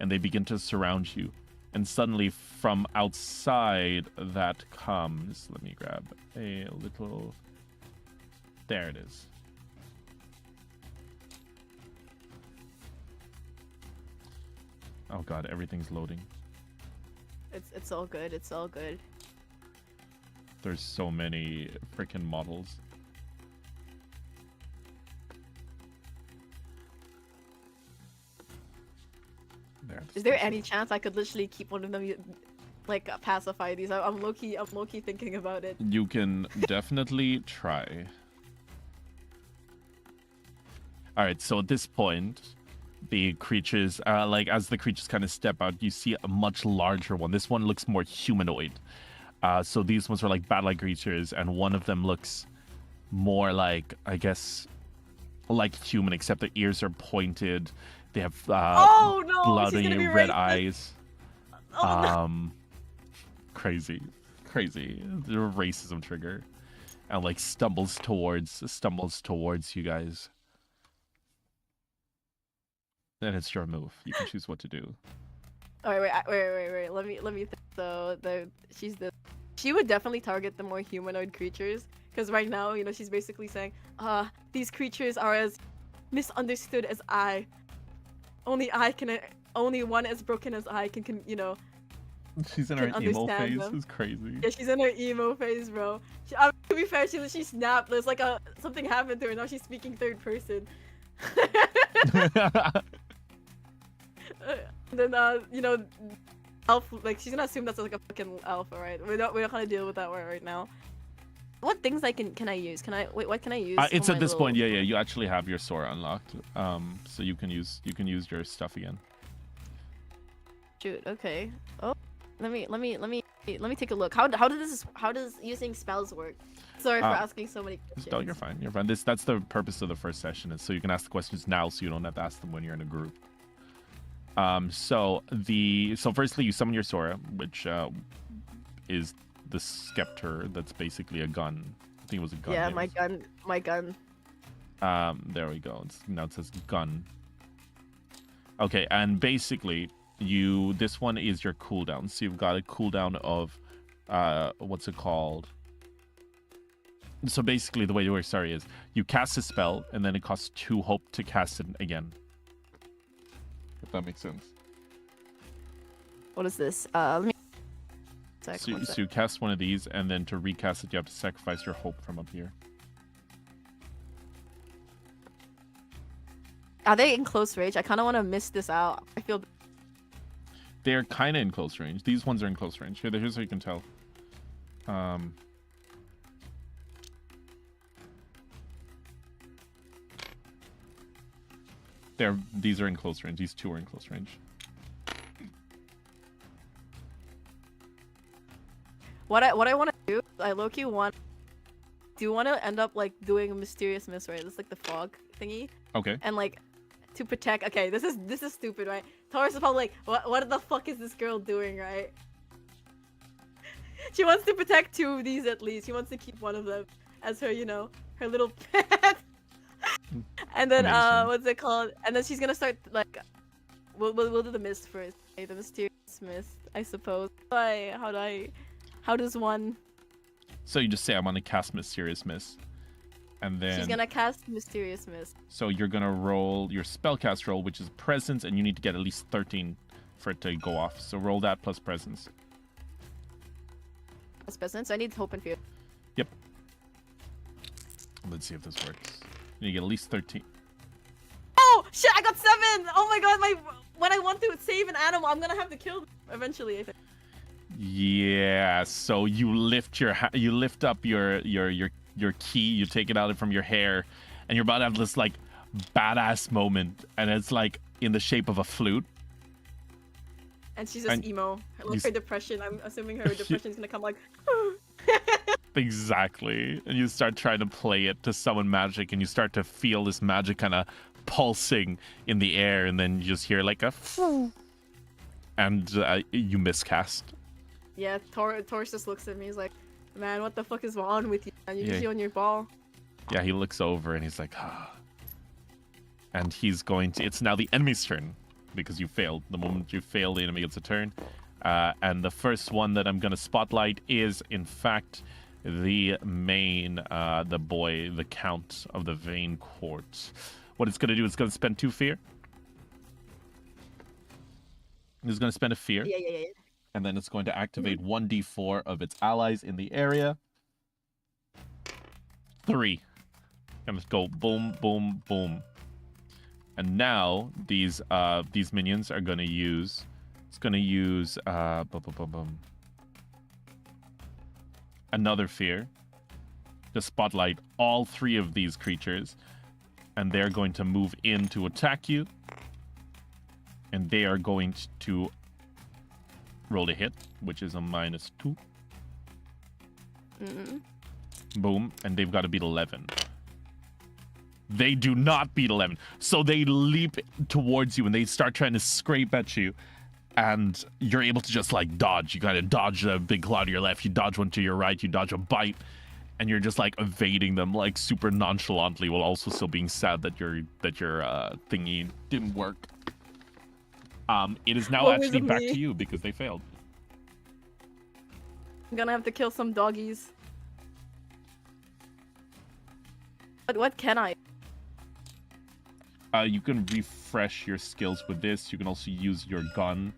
and they begin to surround you. And suddenly, from outside that comes, let me grab a little. There it is. Oh god, everything's loading. It's all good. It's all good. There's so many freaking models. Is there any chance I could literally keep one of them, like pacify these? I'm low key thinking about it. You can definitely try. All right, so at this point, the creatures, as the creatures kind of step out, you see a much larger one. This one looks more humanoid. So these ones are like bat-like creatures, and one of them looks more like, I guess, like human, except the ears are pointed. They have blood in your red eyes. Oh, no. Crazy. The racism trigger, and like stumbles towards you guys. Then it's your move. You can choose what to do. All right, wait. Let me think. So she would definitely target the more humanoid creatures, because right now, she's basically saying, these creatures are as misunderstood as I. Only one as broken as I can. She's in her emo phase. It's crazy. Yeah, she's in her emo phase, bro. To be fair, she snapped. There's like something happened to her. Now she's speaking third person. Then elf, like she's gonna assume that's like a fucking alpha, right? We're not gonna deal with that right now. What things can I use? What can I use? It's at this point, yeah. You actually have your Sora unlocked, so you can use your stuff again. Shoot. Okay. Oh, let me take a look. How does using spells work? Sorry for asking so many questions. No, you're fine. You're fine. That's the purpose of the first session, is so you can ask the questions now, so you don't have to ask them when you're in a group. So firstly, you summon your Sora, which is the scepter. That's basically a gun. I think it was a gun. Yeah, my gun. There we go. Now it says gun. Okay, and basically, this one is your cooldown. So you've got a cooldown of, what's it called? So basically, the way your story is, you cast a spell, and then it costs 2 hope to cast it again. If that makes sense. What is this? Let me. So you cast one of these, and then to recast it, you have to sacrifice your hope from up here. Are they in close range? I kind of want to miss this out. I feel. They're kind of in close range. These ones are in close range. Here's how you can tell. These are in close range. These 2 are in close range. What I want to do, I low-key want to end up like doing a mysterious mist, right? It's like the fog thingy. Okay. And like to protect. Okay, this is stupid, right? Taurus is probably like, what the fuck is this girl doing, right? She wants to protect 2 of these at least. She wants to keep one of them as her, her little pet. And then what's it called? And then she's gonna start like, we'll do the mist first. Okay? The mysterious mist, I suppose. How does one? So you just say, I'm gonna cast Mysterious Mist. And then... She's gonna cast Mysterious Mist. So you're gonna roll your spellcast roll, which is Presence, and you need to get at least 13 for it to go off. So roll that plus Presence. Plus Presence? I need Hope and Fear. Yep. Let's see if this works. You need to get at least 13. Oh! Shit, I got 7! Oh my god, when I want to save an animal, I'm gonna have to kill them eventually, I think. Yeah, so you lift up your key, you take it out from your hair, and you're about to have this like badass moment, and it's like in the shape of a flute. And she's just emo. Her depression. I'm assuming her depression's gonna come like. Exactly, and you start trying to play it to summon magic, and you start to feel this magic kind of pulsing in the air, and then you just hear like a, and you miscast. Yeah, Taurus just looks at me. He's like, "Man, what the fuck is wrong with you? Man, you're just on your ball." Yeah, he looks over and he's like, ah. And he's going to. It's now the enemy's turn because you failed. The moment you fail, the enemy gets a turn. And the first one that I'm gonna spotlight is, in fact, the main, the Count of the Vain Court. What it's gonna do is gonna spend 2 fear. It's gonna spend a fear. Yeah. And then it's going to activate 1d4 of its allies in the area. 3. And let's go boom, boom, boom. And now these minions are going to use. It's going to use another fear to spotlight all 3 of these creatures, and they're going to move in to attack you. And they are going to roll a hit, which is a -2. Boom, and they've got to beat 11. They do not beat 11, so they leap towards you and they start trying to scrape at you, and you're able to just like dodge. You gotta dodge a big claw to your left, you dodge one to your right, you dodge a bite, and you're just like evading them like super nonchalantly, while also still being sad that your thingy didn't work. It is now actually back to you because they failed. I'm gonna have to kill some doggies. But what can I? You can refresh your skills with this. You can also use your gun.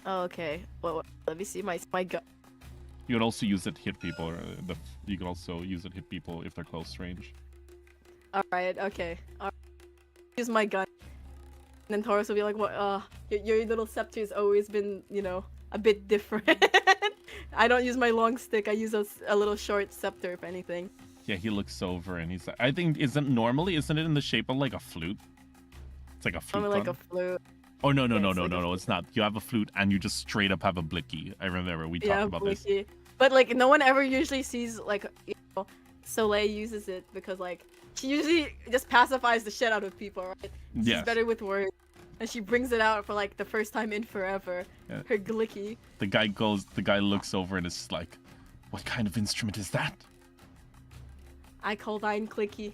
Oh, okay. Well, let me see my gun. You can also use it to hit people. You can also use it to hit people if they're close range. Alright, okay. Use my gun. And then Taurus will be like, "What? Your little scepter has always been, a bit different. I don't use my long stick. I use a little short scepter, if anything." Yeah, he looks over and he's like, I think, isn't it in the shape of like a flute? It's like a flute. Like a flute. Oh, no, it's not. You have a flute and you just straight up have a blicky. I remember we talked about blicky. This. But like, no one ever usually sees like, Soleil uses it because like, she usually just pacifies the shit out of people, right? She's better with words. And she brings it out for like the first time in forever. Yeah. Her glicky. The guy looks over and is like, what kind of instrument is that? I call thine clicky.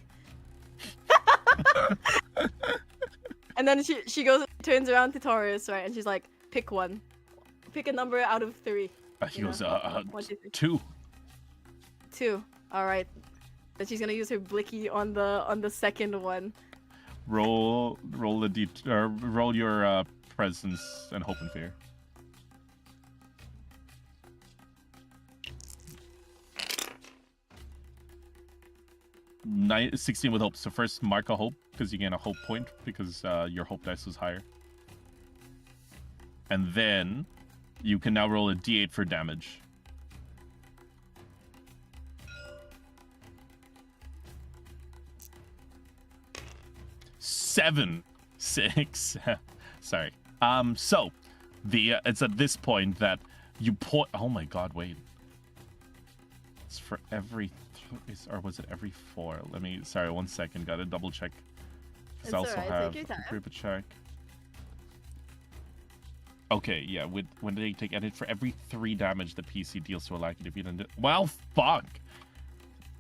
And then she goes, turns around to Taurus, right? And she's like, pick one. Pick a number out of 3. He goes, What do you think? 2. 2. Alright. Then she's gonna use her blicky on the second one. Roll roll your presence and hope and fear. 16 with hope. So first mark a hope because you gain a hope point because your hope dice was higher. And then you can now roll a d8 for damage. 7, 6. Sorry. So it's at this point that you point. Oh my God! Wait. It's for every. Or was it every 4? Let me. Sorry, 1 second. Gotta double check. Because I also have group check. Okay, yeah. When they take edit for every 3 damage the PC deals to a lackey defeat and well, fuck.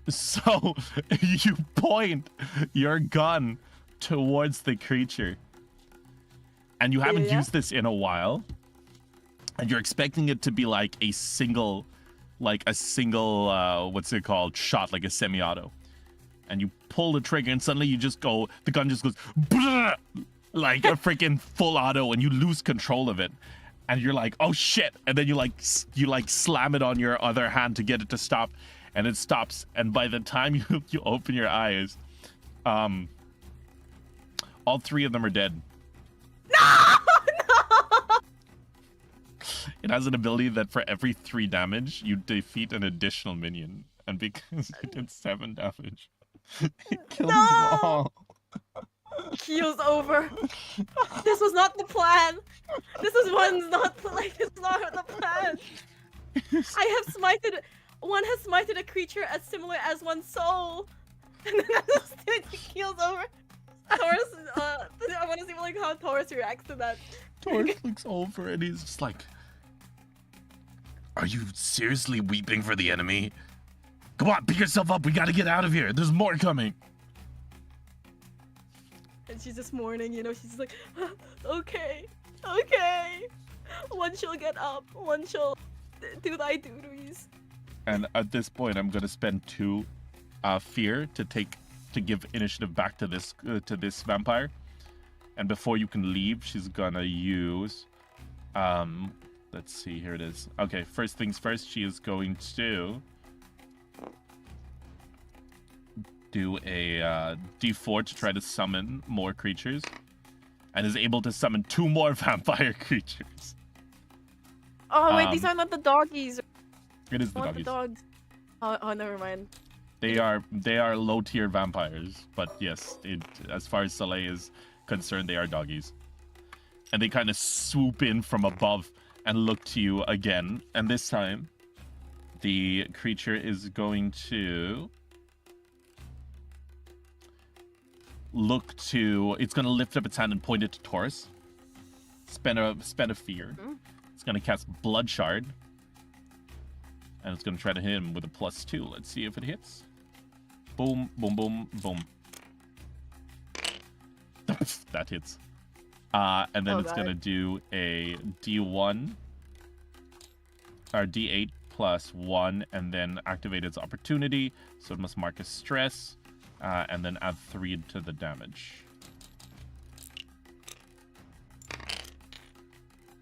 So you point your gun towards the creature, and you haven't used this in a while, and you're expecting it to be like a single what's it called, shot, like a semi-auto, and you pull the trigger and suddenly the gun just goes like a freaking full auto, and you lose control of it, and you're like, oh shit, and then you slam it on your other hand to get it to stop, and it stops, and by the time you open your eyes, all 3 of them are dead. No! It has an ability that for every 3 damage, you defeat an additional minion. And because it did 7 damage, it kills them all. Keel's over. This was not the plan. This is not the plan. I have smited. One has smited a creature as similar as one's soul. And then Keel's over. Taurus, I want to see how Taurus reacts to that. Taurus looks over and he's just like, are you seriously weeping for the enemy? Come on, pick yourself up. We gotta get out of here. There's more coming. And she's just mourning, she's just like, okay. One shall get up. One shall do thy duties. And at this point, I'm gonna spend 2 fear to give initiative back to this vampire. And before you can leave, she's gonna use let's see, here it is. Okay, first things first, she is going to do a D4 to try to summon more creatures, and is able to summon 2 more vampire creatures. Oh wait, these are not the doggies. It is the doggies. doggies. The dogs. Oh, never mind. They are low tier vampires, but yes, as far as Soleil is concerned, they are doggies. And they kind of swoop in from above and look to you again. And this time, the creature is going to it's going to lift up its hand and point it to Taurus. Spend a fear. Mm-hmm. It's going to cast Blood Shard. And it's going to try to hit him with a +2. Let's see if it hits. Boom, boom, boom, boom. That hits. And then it's going to do a D1 or D8 +1 and then activate its opportunity. So it must mark a stress and then add 3 to the damage.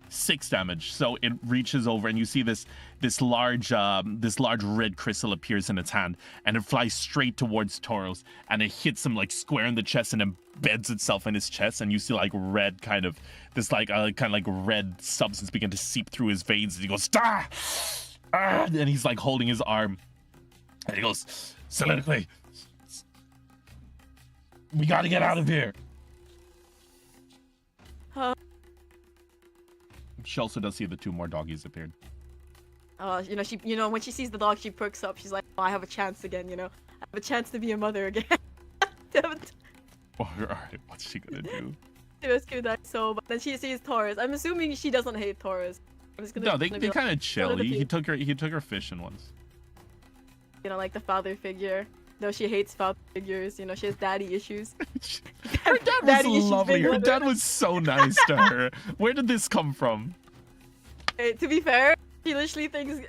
6 damage. So it reaches over and you see this large red crystal appears in its hand and it flies straight towards Tauros and it hits him like square in the chest and embeds itself in his chest, and you see like red kind of red substance begin to seep through his veins, and he goes ah! And he's like holding his arm and he goes, soliloquy, we gotta get out of here. She also does see the 2 more doggies appeared. When she sees the dog, she perks up. She's like, oh, I have a chance again, I have a chance to be a mother again. Alright, what's she gonna do? Rescue that soul, but then she sees Taurus. I'm assuming she doesn't hate Taurus. No, they kind of chill. He took her fishing once. Like the father figure. No, she hates father figures. You know, she has daddy issues. Her dad was Daddy issues lovely. big Her brother. dad was so nice to her. Where did this come from? To be fair, she literally thinks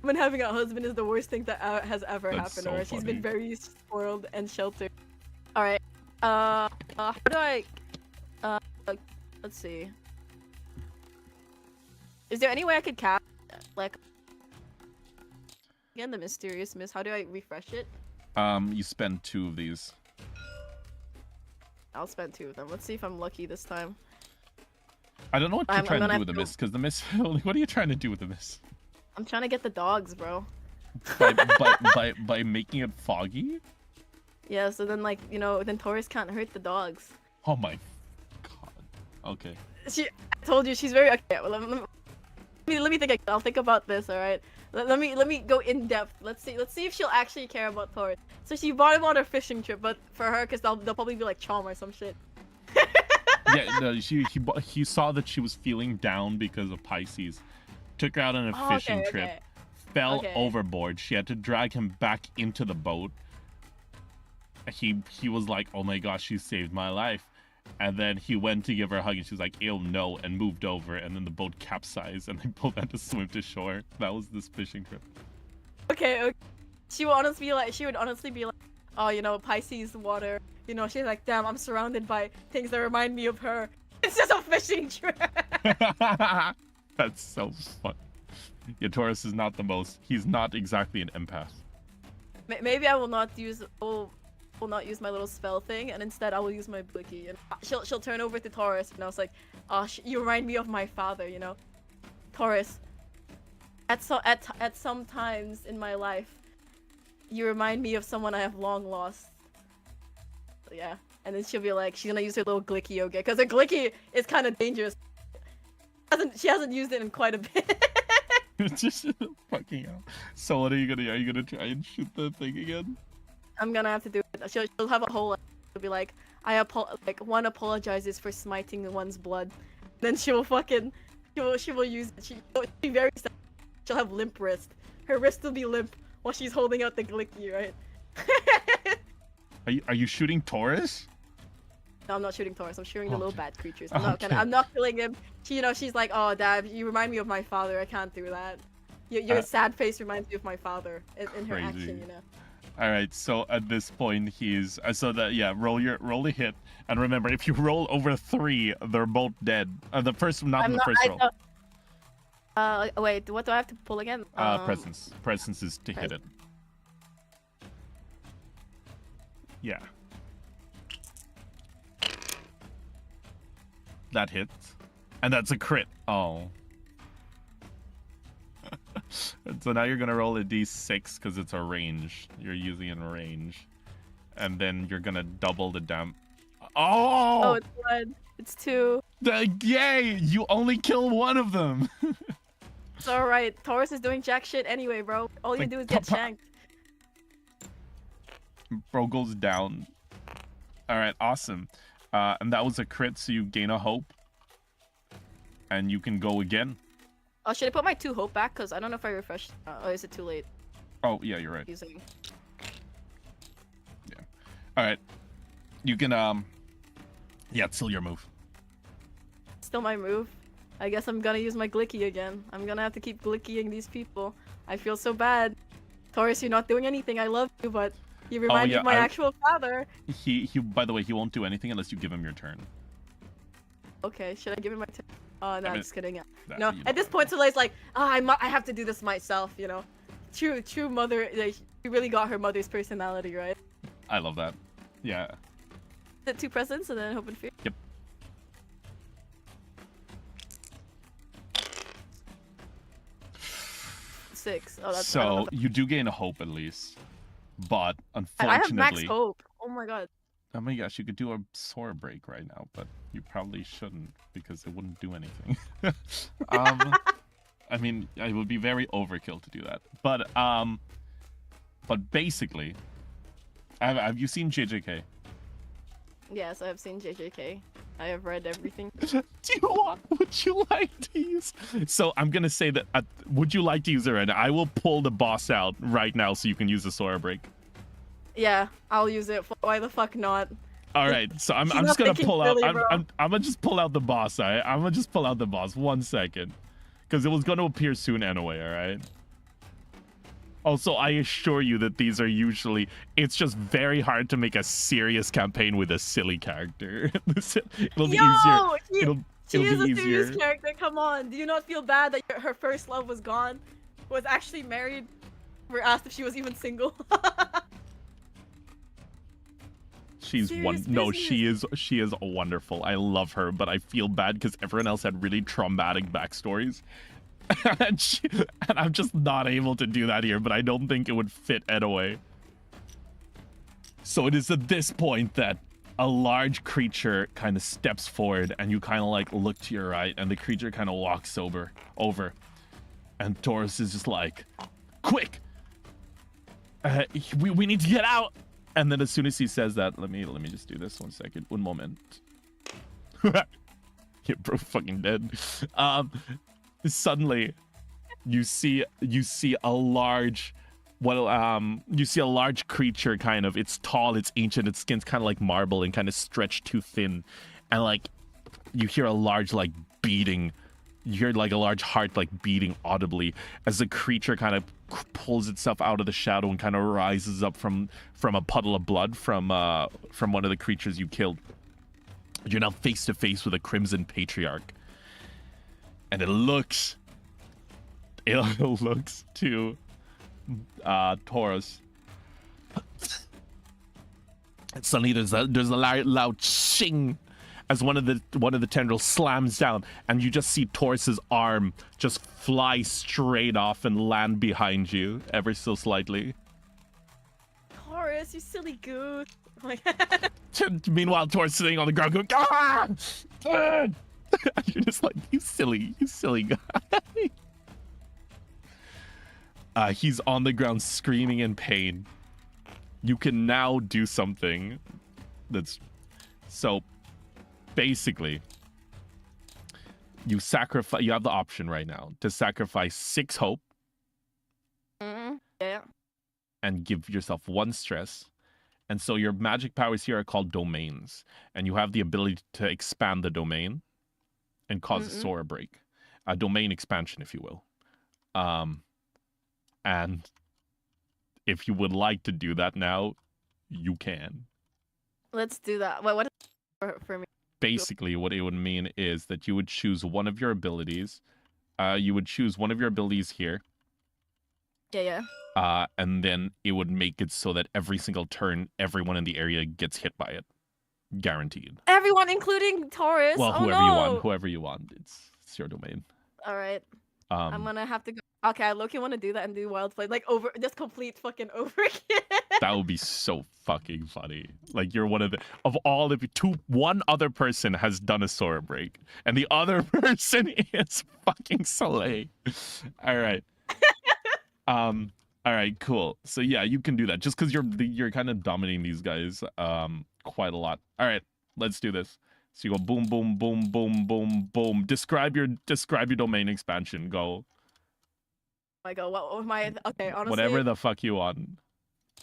when having a husband is the worst thing that has ever That's happened so to her. She's funny. been very spoiled and sheltered. All right. How do I? Let's see. Is there any way I could cast like again the mysterious mist? How do I refresh it? You spend 2 of these. I'll spend 2 of them. Let's see if I'm lucky this time. I don't know what you're I'm trying to gonna do with the have to- mist, because the mist. What are you trying to do with the mist? I'm trying to get the dogs, bro. By making it foggy? Yeah, so then like, you know, then Taurus can't hurt the dogs. Oh my god. Okay. I told you she's very okay. Well, let me think. I'll think about this. All right. Let me go in depth. Let's see if she'll actually care about Taurus. So she brought him on her fishing trip, but for her, cause they'll probably be like Chom or some shit. Yeah, no, he saw that she was feeling down because of Pisces. Took her out on a Oh, fishing okay, trip. okay. Fell Okay. overboard. She had to drag him back into the boat. He was like, "Oh my gosh, she saved my life." And then he went to give her a hug, and she was like, "Ew, no," and moved over. And then the boat capsized, and they both had to swim to shore. That was this fishing trip. Okay. She would honestly be like, oh, you know, Pisces water. You know, she's like, damn, I'm surrounded by things that remind me of her. It's just a fishing trip. That's so fun. Yeah, Taurus is not the most. He's not exactly an empath. Maybe I will not use. Will not use my little spell thing, and instead I will use my blicky. And she'll turn over to Taurus, and I was like, oh, you remind me of my father. You know, Taurus. At some times in my life, you remind me of someone I have long lost. Yeah, and then she'll be like, she's gonna use her little glicky yoga, because her glicky is kind of dangerous. She hasn't used it in quite a bit. Just fucking hell. So what are you gonna try and shoot the thing again? I'm gonna have to do it. She'll have a whole. She'll be like, one apologizes for smiting one's blood. Then she will use it. She'll be very sad. She'll have limp wrist. Her wrist will be limp while she's holding out the glicky, right? Are you shooting Taurus? No, I'm not shooting Taurus. I'm shooting the little Okay. bad creatures. Okay. I'm not killing him. She's like, oh, Dad, you remind me of my father. I can't do that. Your sad face reminds me of my father in her Crazy. action, you know. All right. So at this point, he's roll the hit, and remember, if you roll over 3, they're both dead. The first roll. Wait, what do I have to pull again? Presence. Presence is to hit it. Yeah. That hits. And that's a crit. Oh. So now you're gonna roll a d6 because it's a range. You're using it in range. And then you're gonna double the Oh! Oh, it's 1. It's 2. Yay! You only kill one of them! It's alright. Taurus is doing jack shit anyway, bro. All you Like, do is get shanked. Bro goes down. Alright, awesome. And that was a crit, so you gain a hope. And you can go again. Oh, should I put my 2 hope back? Because I don't know if I refreshed. Oh, is it too late? Oh, yeah, you're right. Using. Yeah. Alright. You can, yeah, it's still your move. Still my move. I guess I'm gonna use my glicky again. I'm gonna have to keep glickying these people. I feel so bad. Taurus, you're not doing anything. I love you, but you remind me yeah, of my actual father. He, by the way, he won't do anything unless you give him your turn. Okay, should I give him my turn? Oh, no, I mean, just kidding. that- No, you at this point, Soleil's like, I have to do this myself, you know? True mother, she really got her mother's personality, right? I love that. Yeah. Is it 2 presents and then hope and fear? Yep. Six. Oh, that's So you do gain a hope at least, but I have unfortunately, max hope. Oh my god. oh my gosh, you could do a Sora break right now, but you probably shouldn't because it wouldn't do anything. I mean, it would be very overkill to do that. But basically, have you seen JJK? Yes, I have seen JJK. I have read everything. Would you like to use? So I'm gonna say that. Would you like to use it right now? I will pull the boss out right now so you can use the Sora break. Yeah, I'll use it. Why the fuck not? All right, so I'm She's just not gonna thinking pull out. clearly, bro. I'm gonna just pull out the boss. All right, I'm gonna just pull out the boss. 1 second, because it was gonna appear soon anyway. All right. Also, I assure you that these are usually. It's just very hard to make a serious campaign with a silly character. It'll be easier. She is be a serious easier. character. Come on. Do you not feel bad that her first love was gone? Was actually married? We're asked if she was even single. She's Serious No, business. she is wonderful. I love her, but I feel bad because everyone else had really traumatic backstories. and I'm just not able to do that here, but I don't think it would fit anyway. So it is at this point that a large creature kind of steps forward, and you kind of like look to your right, and the creature kind of walks over, and Taurus is just like, "Quick, we need to get out." And then as soon as he says that, let me just do this 1 second, 1 moment. You're bro fucking dead. Suddenly, you see a large, you see a large creature. Kind of, it's tall, it's ancient, its skin's kind of like marble and kind of stretched too thin, and like you hear a large like beating. You hear like a large heart like beating audibly as the creature kind of pulls itself out of the shadow and kind of rises up from a puddle of blood from one of the creatures you killed. You're now face to face with a Crimson Patriarch, and it looks to Taurus. And suddenly there's a loud shing as one of the tendrils slams down, and you just see Taurus's arm just fly straight off and land behind you ever so slightly. Taurus, you silly goose. Meanwhile, Taurus sitting on the ground going, "Ah! Ah!" You're just like, you silly guy. He's on the ground screaming in pain. You can now do something that's so. Basically, you have the option right now to sacrifice 6 hope. Yeah. And give yourself 1 stress. And so your magic powers here are called domains, and you have the ability to expand the domain and cause a Sora break, a domain expansion, if you will. And if you would like to do that now, you can. Let's do that. What for me? Basically, what it would mean is that you would choose one of your abilities. You would choose one of your abilities here. Yeah. And then it would make it so that every single turn, everyone in the area gets hit by it. Guaranteed. Everyone, including Taurus. Well, whoever you want. It's your domain. All right. I'm gonna have to go. Okay, I low-key want to do that and do wild flame, like just complete fucking over again. That would be so fucking funny. Like you're one of one other person has done a Sora break, and the other person is fucking Soleil. All right. All right, cool. So yeah, you can do that just because you're kind of dominating these guys quite a lot. All right, let's do this. So you go boom, boom, boom, boom, boom, boom. Describe your domain expansion. Go. I go. What was my? Okay, honestly. Whatever the fuck you want.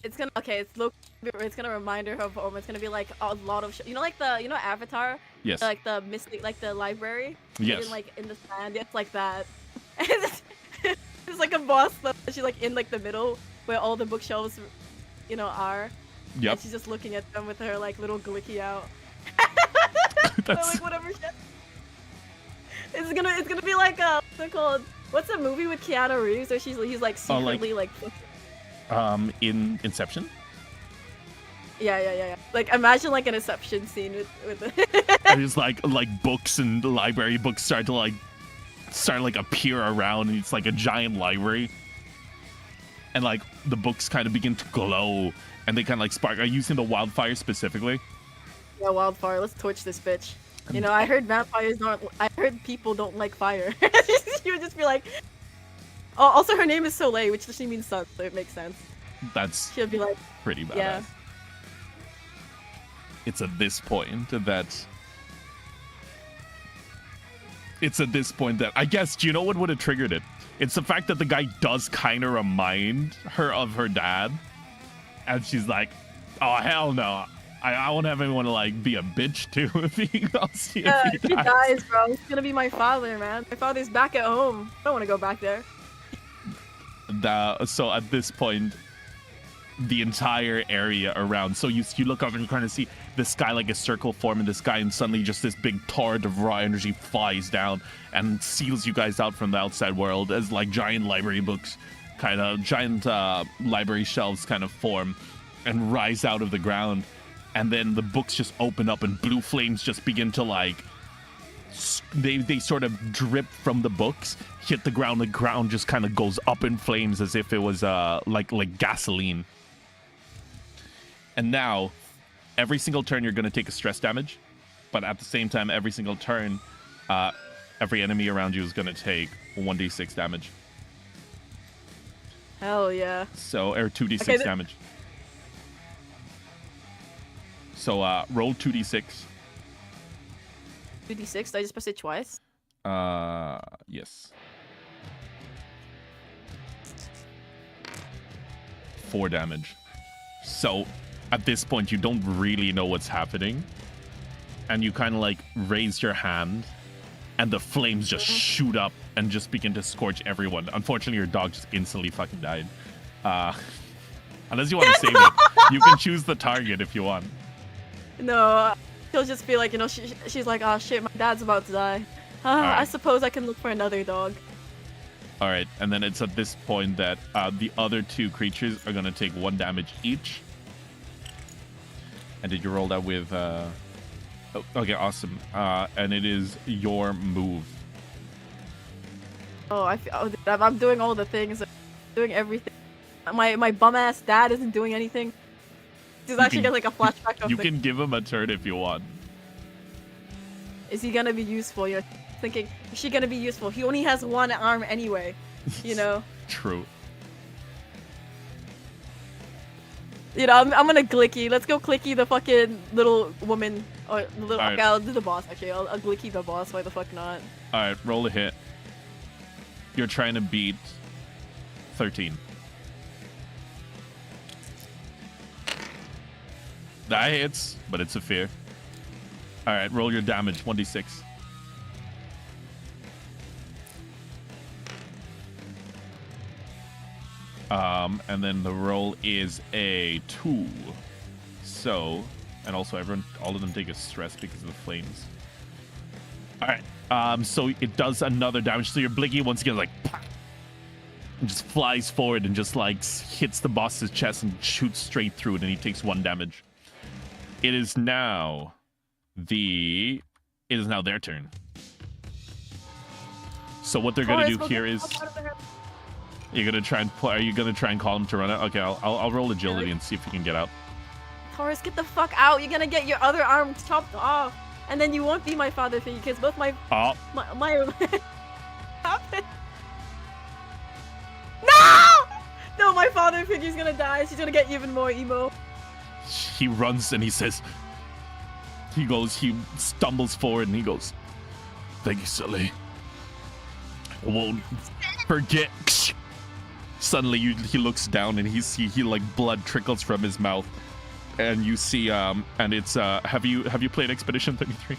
It's gonna It's gonna remind her of home. It's gonna be like a lot of like Avatar. Yes. Like the mystic, like the library. Yes. In the sand. It's like that. It's like a boss that she's like in like the middle where all the bookshelves, are. Yep. And she's just looking at them with her like little glicky out. That's... So, like whatever. It's gonna be like what's it called? What's the movie with Keanu Reeves where he's like secretly in Inception? Yeah. Like imagine like an Inception scene with And it's like books and library books start to appear around, and it's like a giant library. And like the books kind of begin to glow, and they kind of like spark. Are you using the wildfire specifically? Yeah, wildfire. Let's torch this bitch. I heard I heard people don't like fire. She would just be like. Oh, also her name is Soleil, which just means sun, so it makes sense. She'll be like pretty badass. Yeah. It's at this point that I guess, do you know what would have triggered it? It's the fact that the guy does kind of remind her of her dad, And she's like, oh, hell no. I won't have anyone to, like, be a bitch to if he dies, bro. He's gonna be my father, man. My father's back at home. I don't want to go back there. So at this point, the entire area around, so you look up and you kind of see the sky, like a circle form in the sky, and suddenly just this big torrent of raw energy flies down and seals you guys out from the outside world as like giant library books, kind of giant library shelves kind of form and rise out of the ground. And then the books just open up and blue flames just begin to like, they sort of drip from the books, hit the ground. The ground just kind of goes up in flames as if it was like gasoline. And now, every single turn you're going to take a stress damage, but at the same time, every single turn, every enemy around you is going to take 1d6 damage. Hell yeah. So, or 2d6 damage. So, roll 2d6. 2d6? Did I just press it twice? Yes. 4 damage. So, at this point, you don't really know what's happening. And you kind of like raise your hand, and the flames just shoot up and just begin to scorch everyone. Unfortunately, your dog just instantly fucking died. Unless you want to save it. You can choose the target if you want. No, she'll just feel like, you know, she's like, oh shit, my dad's about to die. Right. I suppose I can look for another dog. All right, and then it's at this point that the other 2 creatures are going to take 1 damage each. And did you roll that with... Oh, okay, awesome. And it is your move. Oh, I'm doing all the things. I'm doing everything. My bum-ass dad isn't doing anything. He's actually got like a flashback of You can give him a turn if you want. Is he gonna be useful? You're thinking, is she gonna be useful? He only has 1 arm anyway, you know? True. You know, I'm gonna Glicky. Let's go Clicky the fucking little woman. Or the little, right. Okay, I'll do the boss actually. I'll Glicky the boss, why the fuck not? Alright, roll a hit. You're trying to beat 13. That hits, but it's a fear. Alright, roll your damage, 1d6. And then the roll is a 2. So, and also all of them take a stress because of the flames. Alright, so it does another damage. So your Blaixe once again like, pop, and just flies forward and just like hits the boss's chest and shoots straight through it, and he takes 1 damage. It is now their turn. So what they're gonna do here is, you're gonna try and are you gonna try and call him to run out? Okay, I'll roll agility and see if you can get out. Taurus, get the fuck out! You're gonna get your other arm chopped off, and then you won't be my father figure because both my No, my father figure's gonna die. She's gonna get even more emo. He runs and he says, he stumbles forward and he goes, "Thank you, Sully. I won't forget." Suddenly he looks down and he like blood trickles from his mouth, and you see and it's have you played Expedition 33?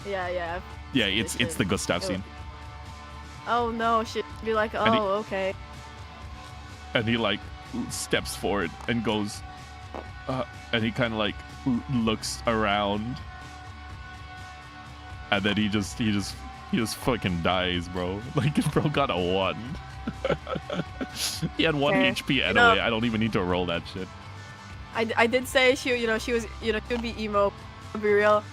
Yeah. Yeah, it's the Gustav scene. Oh no, shit. Be like, oh, okay. And he like steps forward and goes, and he kind of like looks around, and then he just fucking dies, bro. Like, bro got a 1. He had 1 HP anyway. I don't even need to roll that shit. I did say she was, she would be emo. To be real,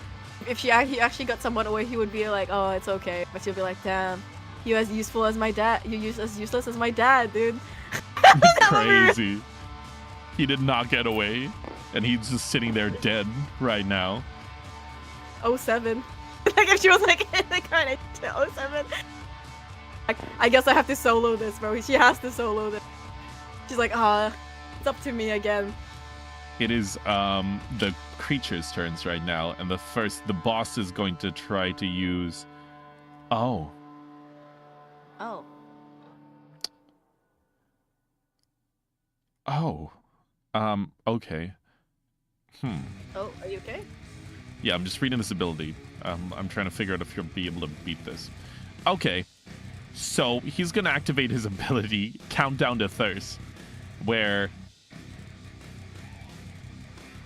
if he actually got someone away, he would be like, oh, it's okay. But she'll be like, damn, you're as useful as my dad. You're as useless as my dad, dude. Crazy. He did not get away, and he's just sitting there dead right now. 07. Like if she was like in the current 07. I guess I have to solo this, bro. She has to solo this. She's like, it's up to me again. It is the creature's turns right now, and the boss is going to try to use. Oh. Okay. Oh, are you okay? Yeah, I'm just reading this ability. I'm trying to figure out if you'll be able to beat this. Okay. So, he's gonna activate his ability, Countdown to Thirst, where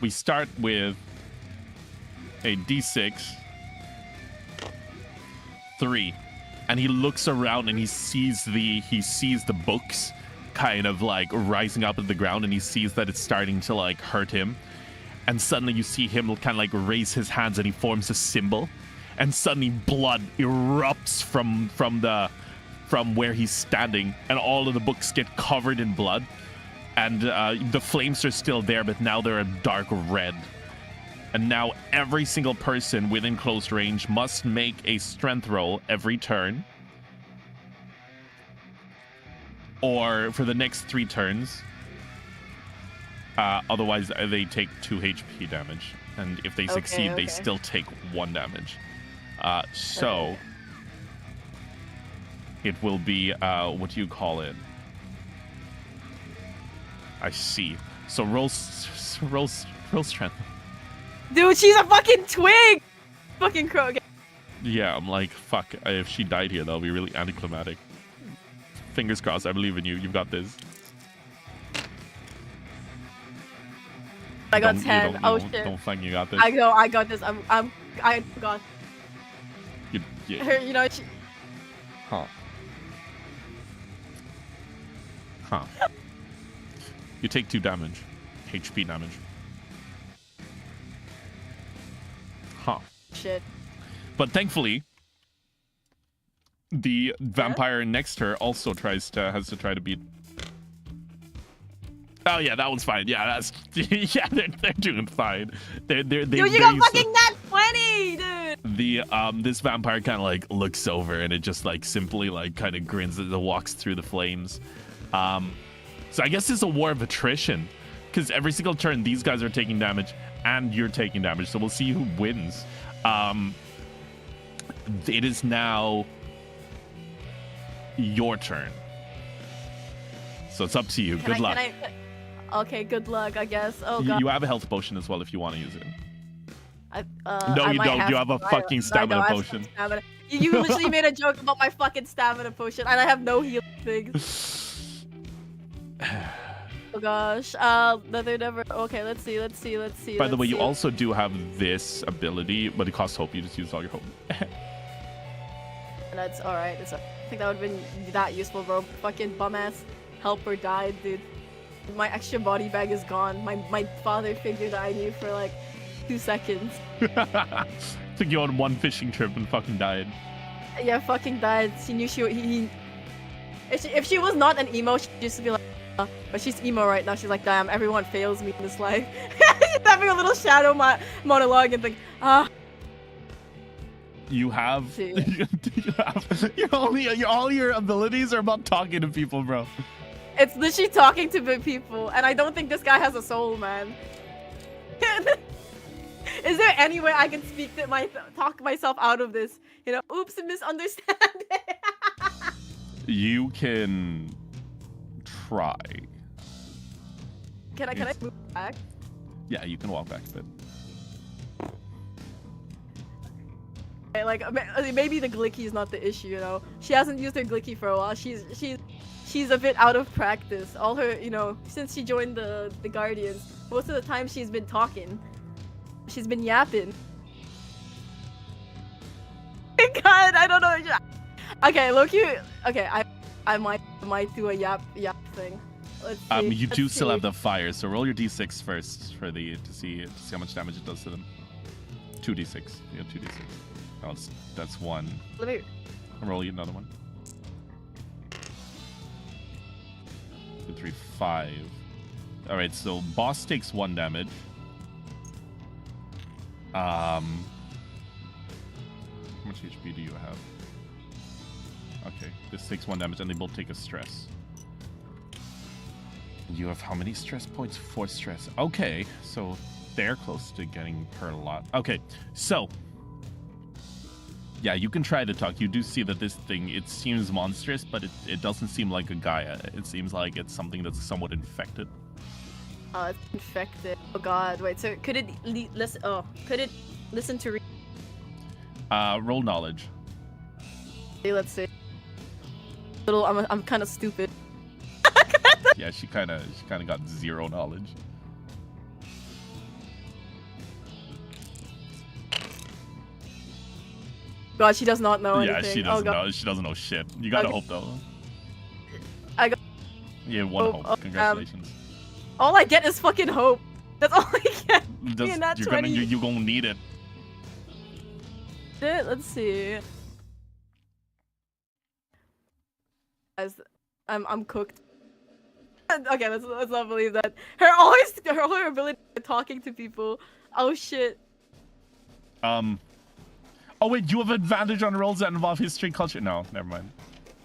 we start with a D6, 3, and he looks around and he sees the books kind of like rising up at the ground, and he sees that it's starting to like hurt him. And suddenly you see him kind of like raise his hands and he forms a symbol, and suddenly blood erupts from where he's standing, and all of the books get covered in blood, and the flames are still there, but now they're a dark red. And now every single person within close range must make a strength roll every turn, or for the next 3 turns. Otherwise, they take 2 HP damage, and if they succeed, they still take 1 damage. So it will be what do you call it? I see. So roll strength. Dude, she's a fucking twig! Fucking crow. Yeah, I'm like, fuck. If she died here, that'll be really anticlimactic. Fingers crossed. I believe in you. You've got this. I got 10. Oh shit. Don't think you got this. I got this. I got. You know. Huh. You take 2 damage. HP damage. Huh. Shit. But thankfully, the vampire next to her also has to try to beat. Oh yeah, that one's fine. Yeah, that's yeah, they're doing fine. Dude, you got fucking nat 20, dude. The this vampire kind of like looks over, and it just like simply like kind of grins as it walks through the flames. So I guess it's a war of attrition, because every single turn these guys are taking damage and you're taking damage. So we'll see who wins. It is now your turn. So it's up to you. Good luck. Okay, good luck, I guess. Oh god. You have a health potion as well if you want to use it. No, you don't. You have a fucking stamina potion. You literally made a joke about my fucking stamina potion, and I have no healing things. Oh gosh. They're never. Okay, let's see. By the way, you also do have this ability, but it costs hope. You just use all your hope. That's alright. I think that would have been that useful, bro. Fucking bum-ass helper died, dude. My extra body bag is gone. My father figure that I knew for like 2 seconds. Took you on one fishing trip and fucking died. Yeah, fucking died. She knew if she was not an emo, she'd just be like, but she's emo right now. She's like, damn, everyone fails me in this life. She's having a little shadow monologue and think, You have all your abilities are about talking to people, bro. It's literally talking to people, and I don't think this guy has a soul, man. Is there any way I can talk myself out of this? You know, oops, misunderstanding. You can try. Can I move back? Yeah, you can walk back a bit. Like maybe the glicky is not the issue, you know. She hasn't used her glicky for a while. She's a bit out of practice. All her, you know, since she joined the Guardians, most of the time she's been talking. She's been yapping. God, I don't know. Okay, Loki. Okay, I might do a yap thing. Let's see. You do still have the fire, so roll your d6 first to see how much damage it does to them. 2d6. You have 2d6. Oh, that's 1. Let me roll you another one. 2, 3, 5. All right, so boss takes 1 damage. How much HP do you have? Okay, this takes 1 damage, and they both take a stress. You have how many stress points? 4 stress. Okay, so they're close to getting hurt a lot. Okay, so yeah, you can try to talk. You do see that this thing, it seems monstrous, but it doesn't seem like a Gaia. It seems like it's something that's somewhat infected. Oh, it's infected. Oh god, wait, so could it listen? Oh, could it listen to? Roll knowledge. Okay, let's see. I'm kind of stupid. Yeah, she kind of got 0 knowledge. God, she does not know anything. Yeah, she doesn't know. She doesn't know shit. You gotta hope though. I got. Yeah, one hope. Congratulations. All I get is fucking hope. That's all I get. You're gonna need it. Let's see. Guys, I'm cooked. Okay, let's not believe that. Her whole ability of talking to people. Oh shit. Oh wait, you have advantage on rolls that involve history, culture. No, never mind.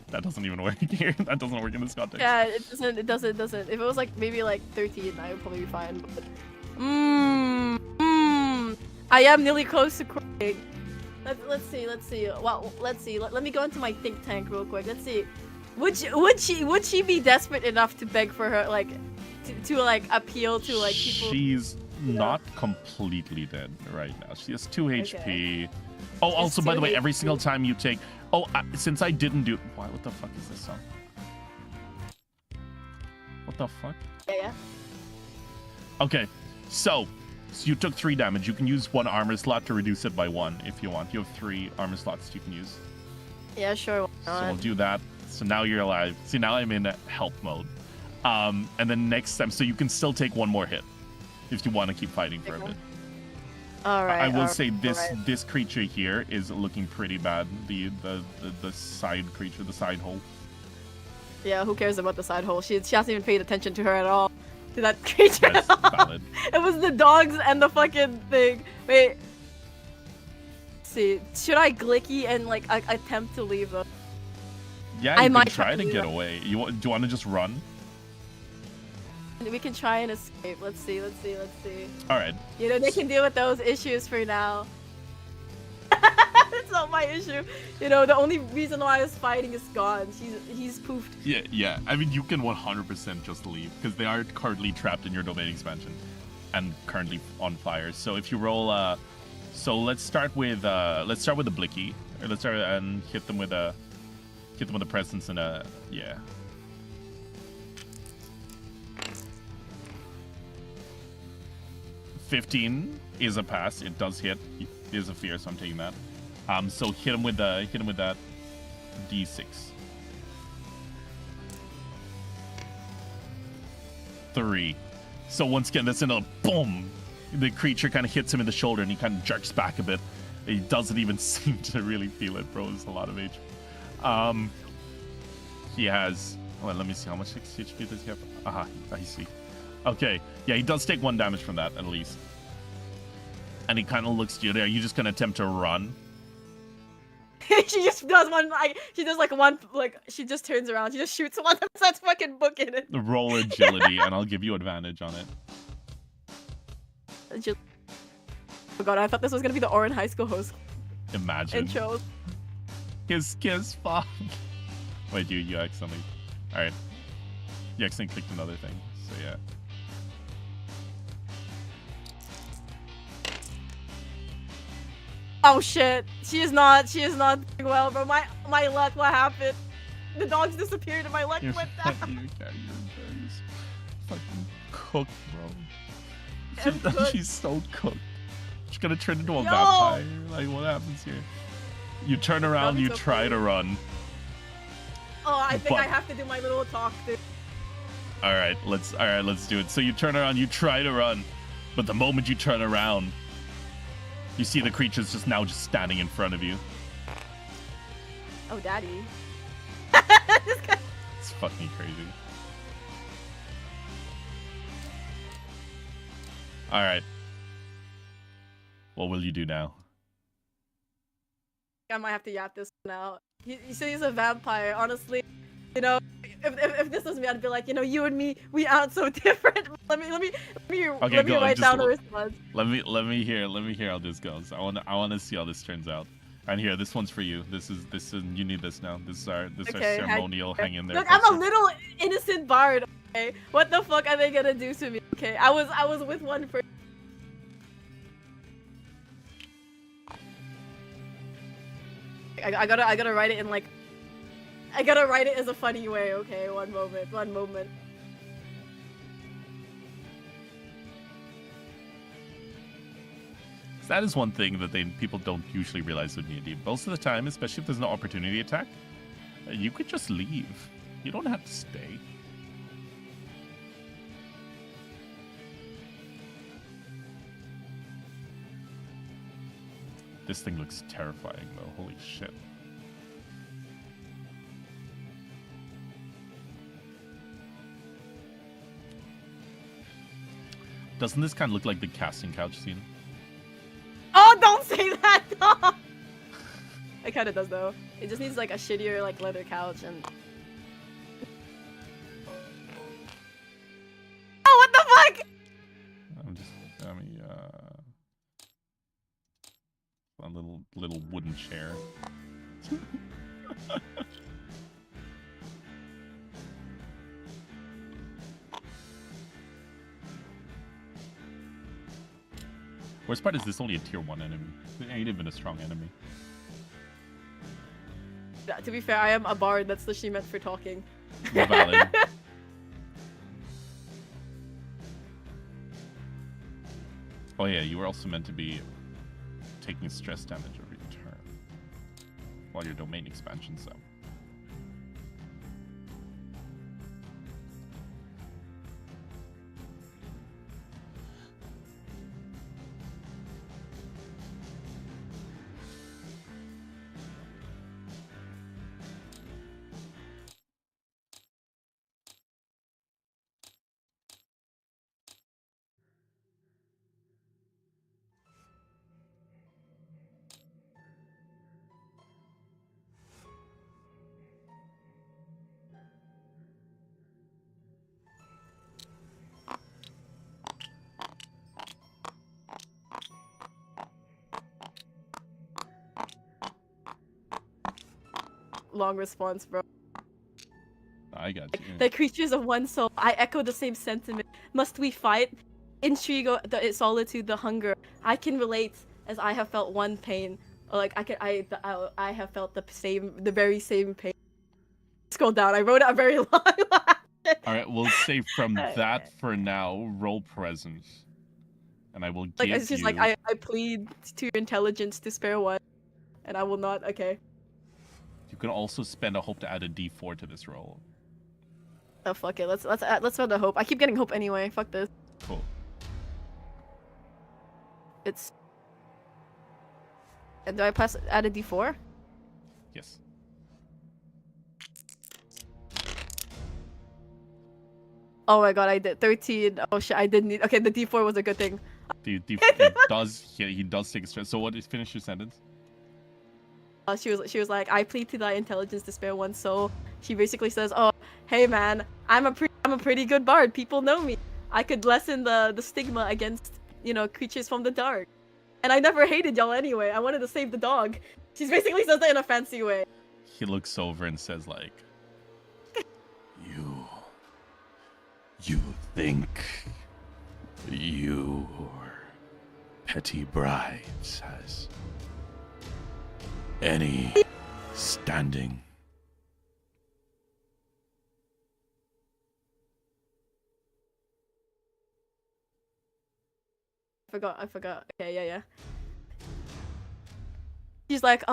That doesn't even work here. That doesn't work in this context. Yeah, it doesn't. If it was like maybe like 13, I would probably be fine. But I am nearly close to crying. Let's see. Well, let's see. Let me go into my think tank real quick. Let's see. Would she be desperate enough to beg for her like to like appeal to like people? She's not completely dead right now. She has 2 HP. Oh, also by the way, every single time you take. Oh, since I didn't do. Why? What the fuck is this song? What the fuck? Yeah. Okay, so you took 3 damage. You can use 1 armor slot to reduce it by 1 if you want. You have 3 armor slots you can use. Yeah, sure. So we'll do that. So now you're alive. See, now I'm in help mode. And then next time, so you can still take 1 more hit if you want to keep fighting for a bit. All right. I will say this creature here is looking pretty bad. The side creature, the side hole. Yeah, who cares about the side hole? She hasn't even paid attention to her at all. To that creature. That's valid. It was the dogs and the fucking thing. Wait. Let's see, should I glicky and like attempt to leave them? Yeah, you can try to get away. Do you want to just run? We can try and escape. Let's see. All right. You know, they can deal with those issues for now. It's not my issue. You know, the only reason why I was fighting is gone. He's poofed. Yeah. I mean, you can 100% just leave because they are currently trapped in your domain expansion and currently on fire. So if you roll, so let's start with the Blaixe. Or let's start and hit them with a presence and a yeah. $15 is a pass. It does hit. It is a fear, so I'm taking that. So hit him with that D6. 3. So once again, that's another boom. The creature kind of hits him in the shoulder, and he kind of jerks back a bit. He doesn't even seem to really feel it, bro. It's a lot of HP. He has. Well, let me see how much HP does he have. Aha, I see. Okay, yeah, he does take 1 damage from that at least. And he kind of looks at you there. You just gonna attempt to run? She just does one. She just turns around. She just shoots one and starts fucking booking it. Roll agility, and I'll give you advantage on it. Oh god, I thought this was gonna be the Orin High School host. Imagine. Intro. Kiss, fuck. Wait, you accidentally. Alright. You accidentally clicked another thing, so yeah. Oh shit. She is not doing well, bro. My luck, what happened? The dogs disappeared and my luck went down. You're fucking cooked, bro. She's so cooked. She's gonna turn into a vampire. Like, what happens here? You turn around, you try to run. Oh, I think I have to do my little talk, dude. Alright, let's do it. So you turn around, you try to run, but the moment you turn around, you see the creature's just standing in front of you. Oh, daddy. It's fucking crazy. Alright. What will you do now? I might have to yap this now. You say he's a vampire, honestly. You know, if this was me, I'd be like, you know, you and me, we aren't so different. Let me write down a response. Let me hear how this goes. I wanna see how this turns out. And here, this one's for you. This is you need this now. This is our ceremonial hang in there. Look, I'm a little innocent bard. Okay, what the fuck are they gonna do to me? okay? I was with one for. I gotta write it in like. I gotta write it as a funny way, okay? One moment. That is one thing that people don't usually realize with D&D. Most of the time, especially if there's no opportunity attack, you could just leave. You don't have to stay. This thing looks terrifying, though. Holy shit. Doesn't this kind of look like the casting couch scene? Oh, don't say that! It kind of does, though. It just needs like a shittier like leather couch and. Oh, what the fuck! A little wooden chair. Worst part is this only a tier 1 enemy. It ain't even a strong enemy. Yeah, to be fair, I am a bard. That's the she meant for talking. Valid. Oh yeah, you were also meant to be taking stress damage every turn while your domain expansion's up. Long response, bro. I got you. The creatures of one soul. I echo the same sentiment. Must we fight? Intrigue, the solitude, the hunger. I can relate, as I have felt one pain. Like I have felt the very same pain. Scroll down. I wrote out a very long line. All right, we'll say from that for now. Roll present, and I will give it's just you. like I plead to your intelligence to spare one, and I will not. Okay. You can also spend a hope to add a D4 to this roll. Oh fuck it. Let's spend a hope. I keep getting hope anyway. Fuck this. Cool. It's. And do I add a D4? Yes. Oh my god, I did 13. Oh shit, I didn't need. Okay, the D4 was a good thing. He does take a stress. So what is finish your sentence? She was like, I plead to thy intelligence to spare one soul. She basically says, oh, hey man, I'm a pretty good bard. People know me. I could lessen the stigma against, creatures from the dark. And I never hated y'all anyway. I wanted to save the dog. She basically says that in a fancy way. He looks over and says like, You think your petty bribes has any standing? I forgot. Okay, yeah. She's like,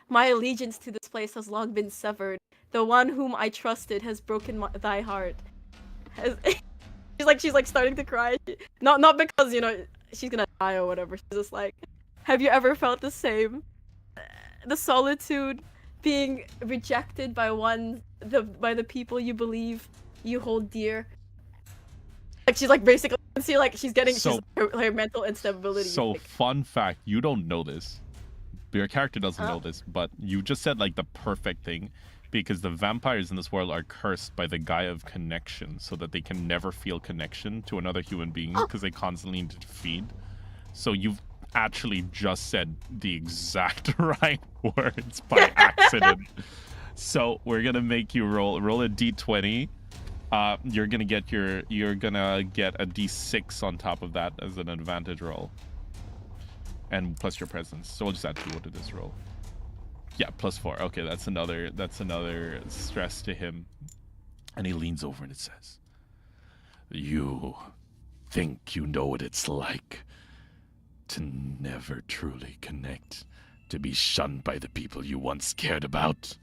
my allegiance to this place has long been severed. The one whom I trusted has broken thy heart. She's like starting to cry. Not because, she's gonna die or whatever. She's just like, have you ever felt the same? The solitude, being rejected by the people you believe you hold dear. Like she's like basically, you can see like she's getting her mental instability. So fun fact, you don't know this. Your character doesn't know this, but you just said like the perfect thing, because the vampires in this world are cursed by the Gaia of connection, so that they can never feel connection to another human being because they constantly need to feed. So you've actually just said the exact right words by accident. So we're gonna make you roll a d20. You're gonna get a d6 on top of that as an advantage roll, and plus your presence. So we'll just add 2 to this roll. Yeah, +4. Okay, that's another stress to him, and he leans over and it says, "You think you know what it's like to never truly connect, to be shunned by the people you once cared about?"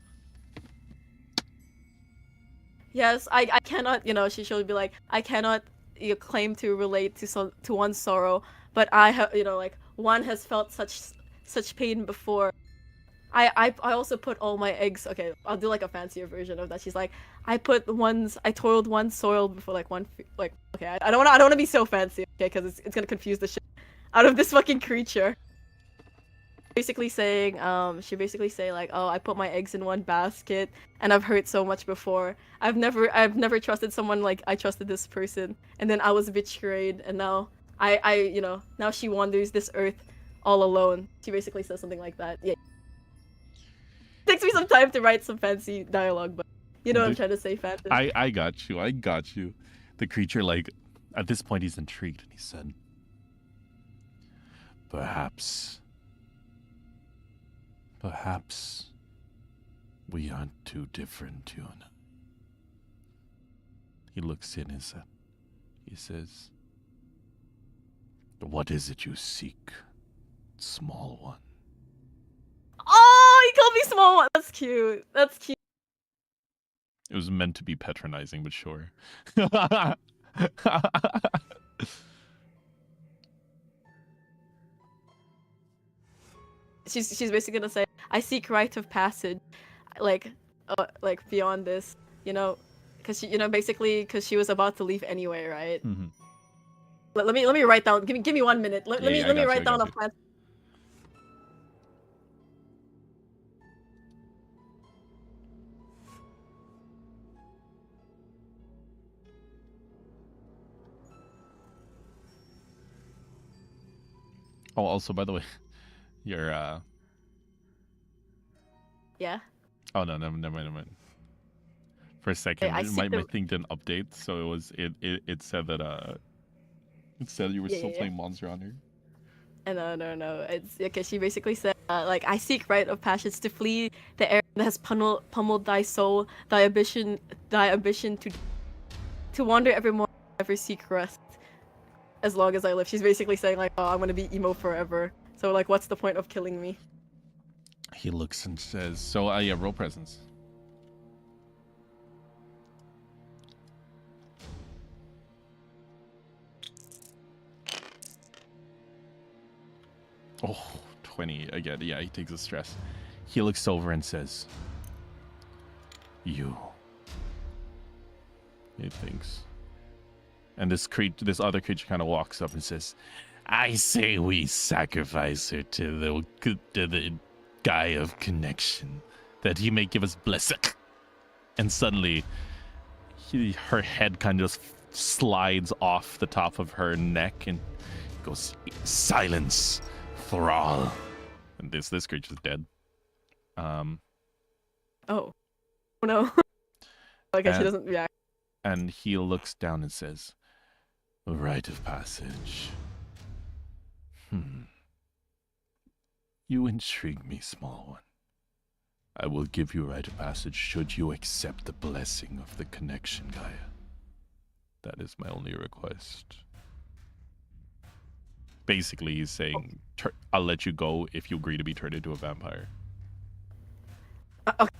Yes, I cannot, she'll be like, I cannot claim to relate to one's sorrow, but I have, like, one has felt such pain before. I also put all my eggs. Okay, I'll do like a fancier version of that. She's like, I toiled one's soil before, like, okay, I don't want to be so fancy, okay, because it's gonna confuse the shit out of this fucking creature. Basically saying, she basically say like, oh, I put my eggs in one basket, and I've hurt so much before. I've never trusted someone like I trusted this person, and then I was betrayed, and now now she wanders this earth all alone. She basically says something like that. Yeah. It takes me some time to write some fancy dialogue, but you know what I'm trying to say, Phantom. I got you. The creature, like, at this point he's intrigued, and he said, Perhaps we aren't too different, Hoon. He looks in his head. He says, what is it you seek, small one? Oh, he called me small one. That's cute. That's cute. It was meant to be patronizing, but sure. She's basically gonna say, I seek rite of passage, like beyond this, because she, basically because she was about to leave anyway, right? Mm-hmm. Let me write down. Give me 1 minute. Let me write down a plan. Oh, also, by the way, your Yeah. Oh no, never mind. For a second, my thing didn't update, so it said that it said you were still playing Monster Hunter. No. It's okay. She basically said, like, I seek rite of passage to flee the air that has pummeled thy soul, thy ambition to wander evermore, never seek rest. As long as I live. She's basically saying like, oh, I'm gonna be emo forever. So like, what's the point of killing me? He looks and says, so yeah, roll presence. Oh, 20 again. Yeah, he takes a stress. He looks over and says, you. He thinks. And this other creature kind of walks up and says, I say we sacrifice her to the guy of connection, that he may give us blessing. And suddenly, her head kind of slides off the top of her neck and goes, silence, thrall. And this creature's dead. Oh no. I guess she doesn't react. And he looks down and says, a rite of passage. You intrigue me, small one. I will give you a rite of passage should you accept the blessing of the connection, Gaia. That is my only request. Basically, he's saying, I'll let you go if you agree to be turned into a vampire. Okay.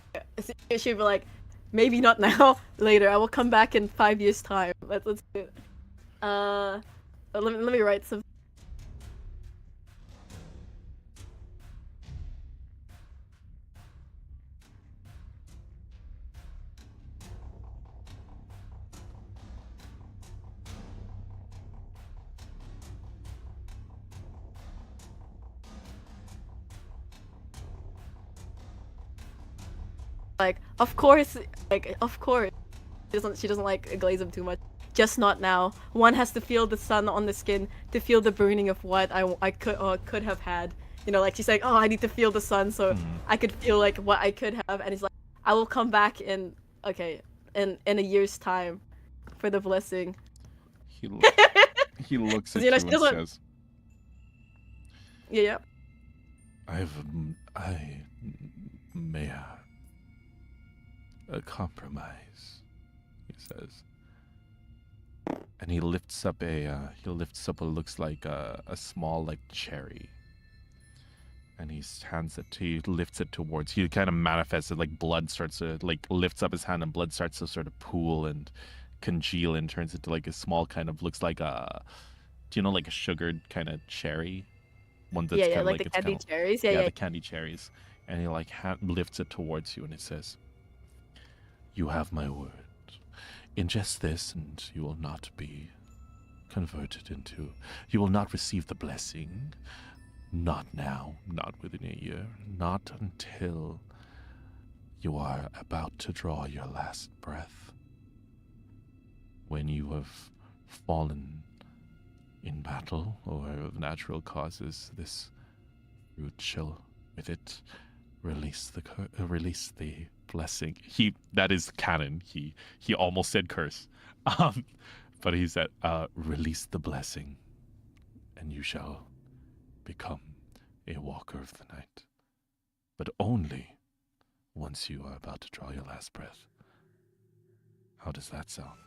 She'll be like, maybe not now, later. I will come back in 5 years' time. Let's do it. Let me write some. Like, of course. She doesn't like glaze him too much. Just not now. One has to feel the sun on the skin to feel the burning of what I could have had. Like she's like, oh, I need to feel the sun so I could feel like what I could have. And he's like, I will come back in a year's time. for the blessing. He looks at You know, you she and doesn't- says, Yeah. I may have a compromise, he says. And he lifts up what looks like a small like cherry. And he lifts it towards, he kind of manifests it, like blood starts to, like lifts up his hand and blood starts to sort of pool and congeal and turns into like a small kind of, looks like a, do you know, like a sugared kind of cherry? One that's kind of like the it's candy kinda, cherries. yeah, the candy cherries. And he like lifts it towards you and it says, you have my word. Ingest this and you will not be converted into, you will not receive the blessing. Not now, not within a year, not until you are about to draw your last breath. When you have fallen in battle or of natural causes, this fruit shall with it release the blessing. That is canon. He almost said curse. But he said release the blessing and you shall become a walker of the night. But only once you are about to draw your last breath. How does that sound?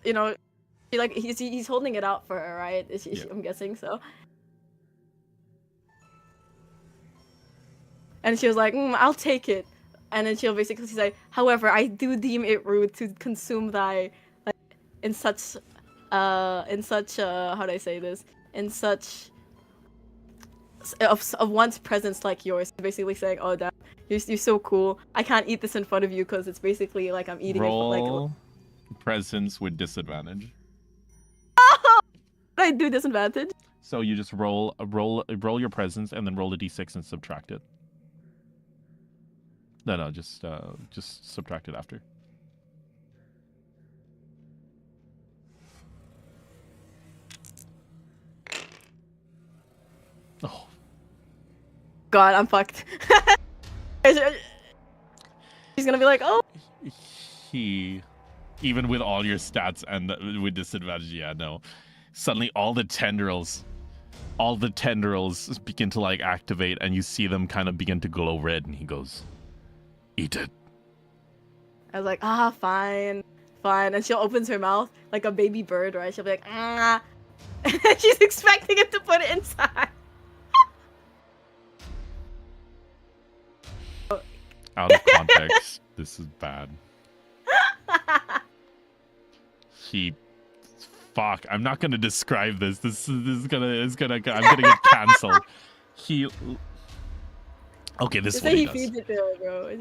You know, like he's holding it out for her, right? Yeah. I'm guessing so. And she was like, I'll take it. And then she'll basically say, however, I do deem it rude to consume thy, like, in such how do I say this? In such of one's presence like yours. Basically saying, oh, damn, you're so cool. I can't eat this in front of you because it's basically like I'm eating Roll it. presence with disadvantage. Oh! I do disadvantage. So you just roll your presence and then roll a d6 and subtract it. No, just subtract it after. Oh. God, I'm fucked. She's gonna be like, oh. He, even with all your stats and with disadvantage, yeah, no. Suddenly all the tendrils begin to like activate and you see them kind of begin to glow red and he goes, eat it. I was like, fine. And she opens her mouth like a baby bird, right? She'll be like, ah. And she's expecting it to put it inside. Out of context, this is bad. Fuck, I'm not gonna describe this. This is gonna I'm gonna get cancelled. Okay, this is what he does. Feeds it to her, bro.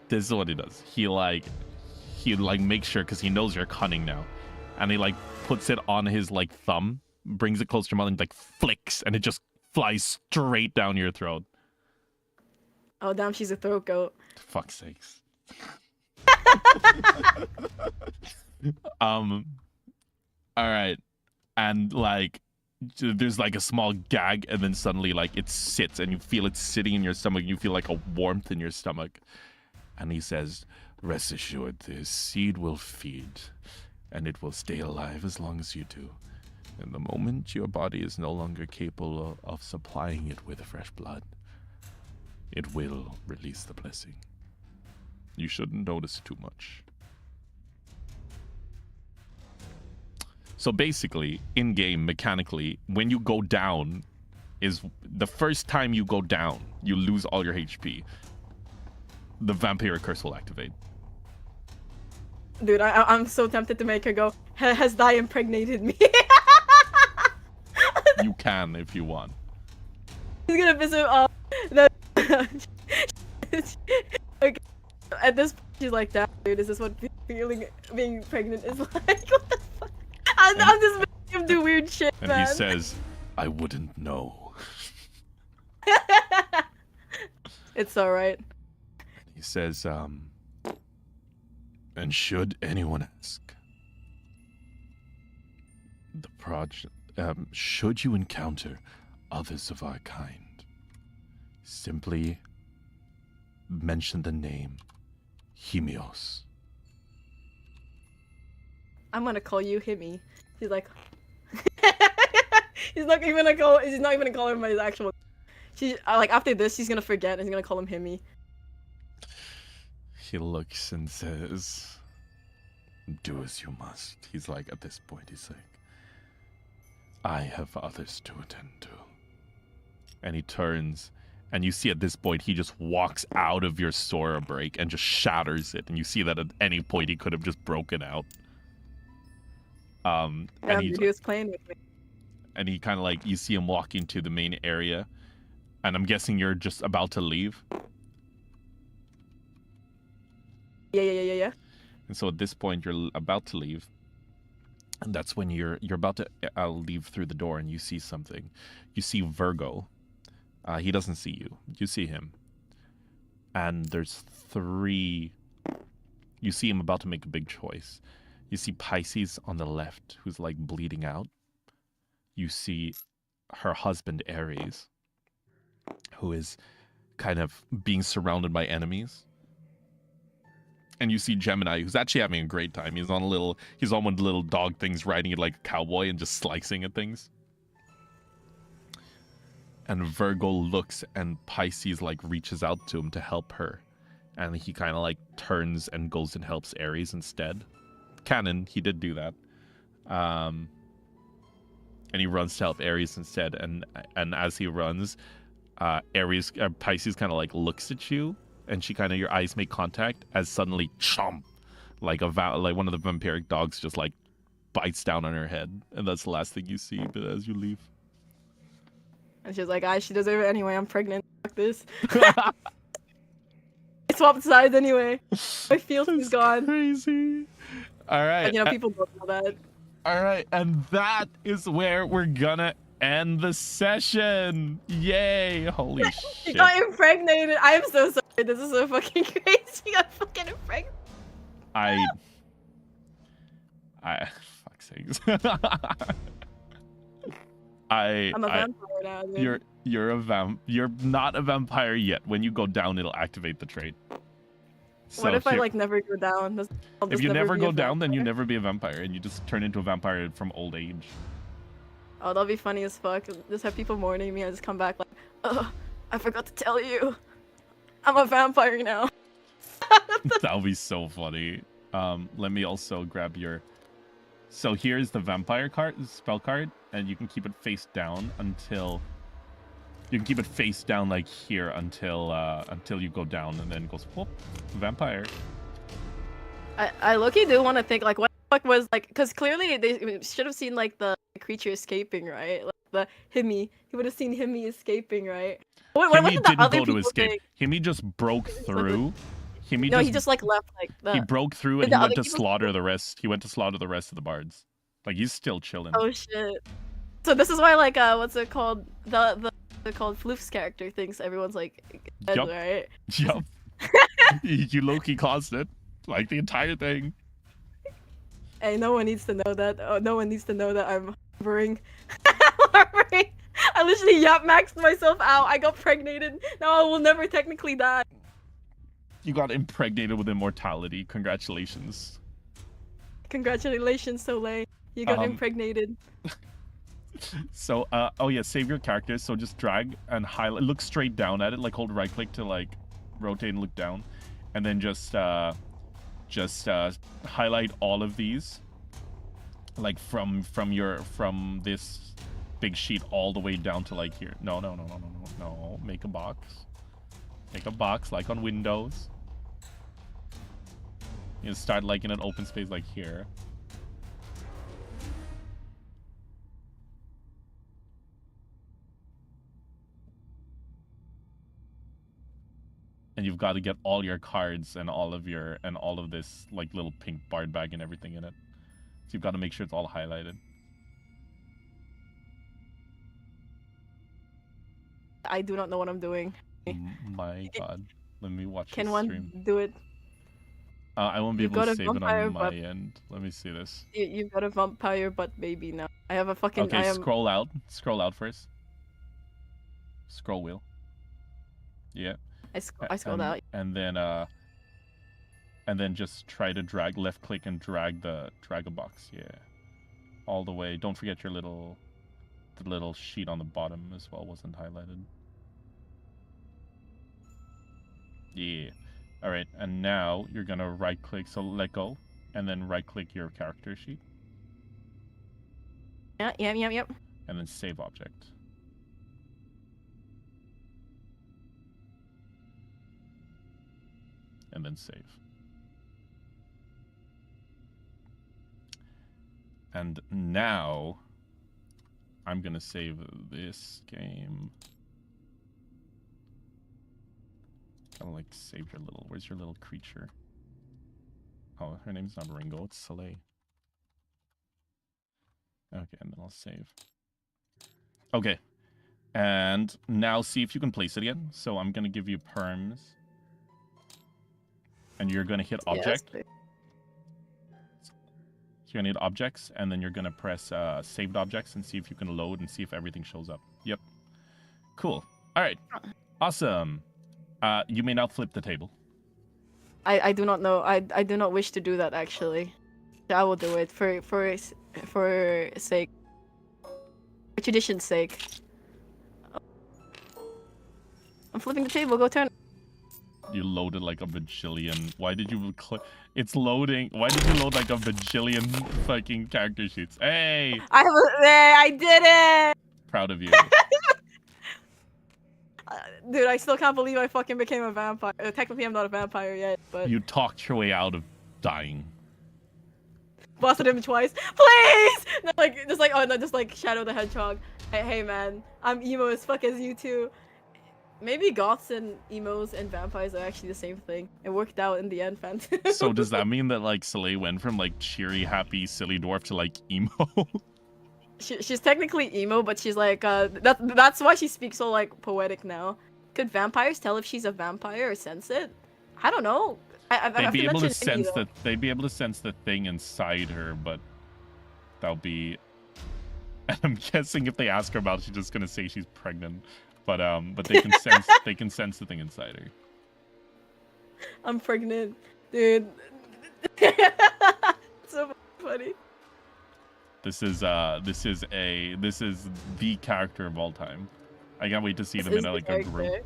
This is what he does. He makes sure, because he knows you're cunning now, and he like puts it on his like thumb, brings it close to your mouth, and like flicks, and it just flies straight down your throat. Oh damn, she's a throat goat. Fuck's sakes. All right, and like there's like a small gag, and then suddenly like it sits, and you feel it sitting in your stomach. You feel like a warmth in your stomach, and he says, "Rest assured, this seed will feed, and it will stay alive as long as you do. And the moment your body is no longer capable of supplying it with fresh blood, it will release the blessing. You shouldn't notice too much." So basically, in-game, mechanically, when you go down, is the first time you go down, you lose all your HP. The vampiric curse will activate. Dude, I'm so tempted to make her go, has thy impregnated me? You can if you want. He's gonna visit, okay. At this point, she's like, damn, dude, is this what being pregnant is like? What the fuck? I'm just making him do weird shit, And man. he says, I wouldn't know. It's alright. He says, and should anyone ask, should you encounter others of our kind, simply mention the name Himios. I'm gonna call you Himmy. He's like, he's not even gonna call him by his actual. She like after this, she's gonna forget and he's gonna call him Himmy. He looks and says, "Do as you must." He's like, at this point, he's like, "I have others to attend to." And he turns, and you see at this point, he just walks out of your Sora break and just shatters it. And you see that at any point, he could have just broken out. And he was playing with me. And he kind of like, you see him walk into the main area. And I'm guessing you're just about to leave. Yeah. And so at this point, you're about to leave. And that's when you're about to leave through the door and you see something. You see Virgo. He doesn't see you. You see him. And there's 3... You see him about to make a big choice. You see Pisces on the left, who's like bleeding out. You see her husband, Aries, who is kind of being surrounded by enemies. And you see Gemini, who's actually having a great time. He's on one of the little dog things, riding it like a cowboy and just slicing at things. And Virgo looks, and Pisces like reaches out to him to help her. And he kind of like turns and goes and helps Aries instead. Canon, he did do that. And he runs to help Aries instead. And as he runs, Pisces kind of like looks at you. And she kind of, your eyes make contact as suddenly, chomp, like one of the vampiric dogs just like bites down on her head, and that's the last thing you see. But as you leave, and she's like, she deserve it anyway. I'm pregnant. Fuck this. I swapped sides anyway. I feel she's gone. Crazy. All right. And, people don't know that. All right, and that is where we're gonna end the session. Yay! Holy shit! She got impregnated. I am so sorry. This is so fucking crazy. She got fucking impregnated. Fuck's sakes. I'm a vampire now. Dude. You're not a vampire yet. When you go down, it'll activate the trait. So what if I like never go down? If you never go down, then you never be a vampire, and you just turn into a vampire from old age. Oh, that'll be funny as fuck. Just have people mourning me and just come back like, oh, I forgot to tell you. I'm a vampire now. That'll be so funny. Let me also grab your... So here's the vampire card, spell card, and you can keep it face down until... You can keep it face down like here until you go down, and then it goes, whoop, vampire. I low-key do want to think, like, what the fuck was, like, because clearly they should have seen, like, the creature escaping, right? Like, the Himmy. He would have seen Himmy escaping, right? Himmy didn't go to escape. Himmy just broke through. He just, like, left, like, the... He broke through, and he went to slaughter the rest. He went to slaughter the rest of the bards. Like, he's still chilling. Oh, shit. So this is why, like, what's it called? They're called Floof's character thinks everyone's like dead, yep. Right? Yup. You low-key caused it. Like the entire thing. Hey, no one needs to know that. Oh, no one needs to know that I'm hovering. I literally maxed myself out. I got pregnated. Now I will never technically die. You got impregnated with immortality. Congratulations. Congratulations, Soleil. You got impregnated. So, oh yeah, save your character. So just drag and highlight, look straight down at it, like hold right click to like rotate and look down, and then just highlight all of these, like from this big sheet all the way down to like here. No. Make a box. Make a box like on Windows. You start like in an open space like here. And you've got to get all your cards and all of this like little pink bard bag and everything in it. So you've got to make sure it's all highlighted. I do not know what I'm doing. My god. Let me watch Can the one stream. do it? I won't be able to save it on my end. Let me see this. You've got a vampire butt baby now. I have a fucking... Okay, scroll out. Scroll out first. Scroll wheel. Yeah. I scrolled out. And then And then just try to drag, left click and drag a box. Yeah. All the way. Don't forget your the little sheet on the bottom as well wasn't highlighted. Yeah. Alright, and now you're gonna right click, so let go, and then right click your character sheet. Yep. And then save object. And then save. And now I'm gonna save this game. Kind of like save your little. Where's your little creature? Oh, her name's not Ringo. It's 𝕍𝖊. Okay, and then I'll save. Okay, and now see if you can place it again. So I'm gonna give you perms, and you're gonna hit object. Yes. So you're gonna hit objects, and then you're gonna press saved objects and see if you can load and see if everything shows up. Yep. Cool. All right. Awesome. You may now flip the table. I do not know. I do not wish to do that actually. I will do it for sake. For tradition's sake. I'm flipping the table. Go turn. You loaded like a bajillion. Why did you click? It's loading. Why did you load like a bajillion fucking character sheets? Hey! I did it! Proud of you. Dude, I still can't believe I fucking became a vampire. Technically, I'm not a vampire yet, but... You talked your way out of dying. Busted him twice. Please! No, like, just like, oh no, just like Shadow the Hedgehog. Hey man, I'm emo as fuck as you too. Maybe goths and emos and vampires are actually the same thing. It worked out in the end, fam. So does that mean that like 𝕍𝖊 went from like cheery, happy, silly dwarf to like emo? She's technically emo, but she's like, that's why she speaks so like poetic now. Could vampires tell if she's a vampire or sense it? I don't know. They'd be able to sense that. They'd be able to sense the thing inside her, but that'll be. I'm guessing if they ask her about it, she's just gonna say she's pregnant. But they can sense. They can sense the thing inside her. I'm pregnant, dude. So funny. This is the character of all time. I can't wait to see them in like a group.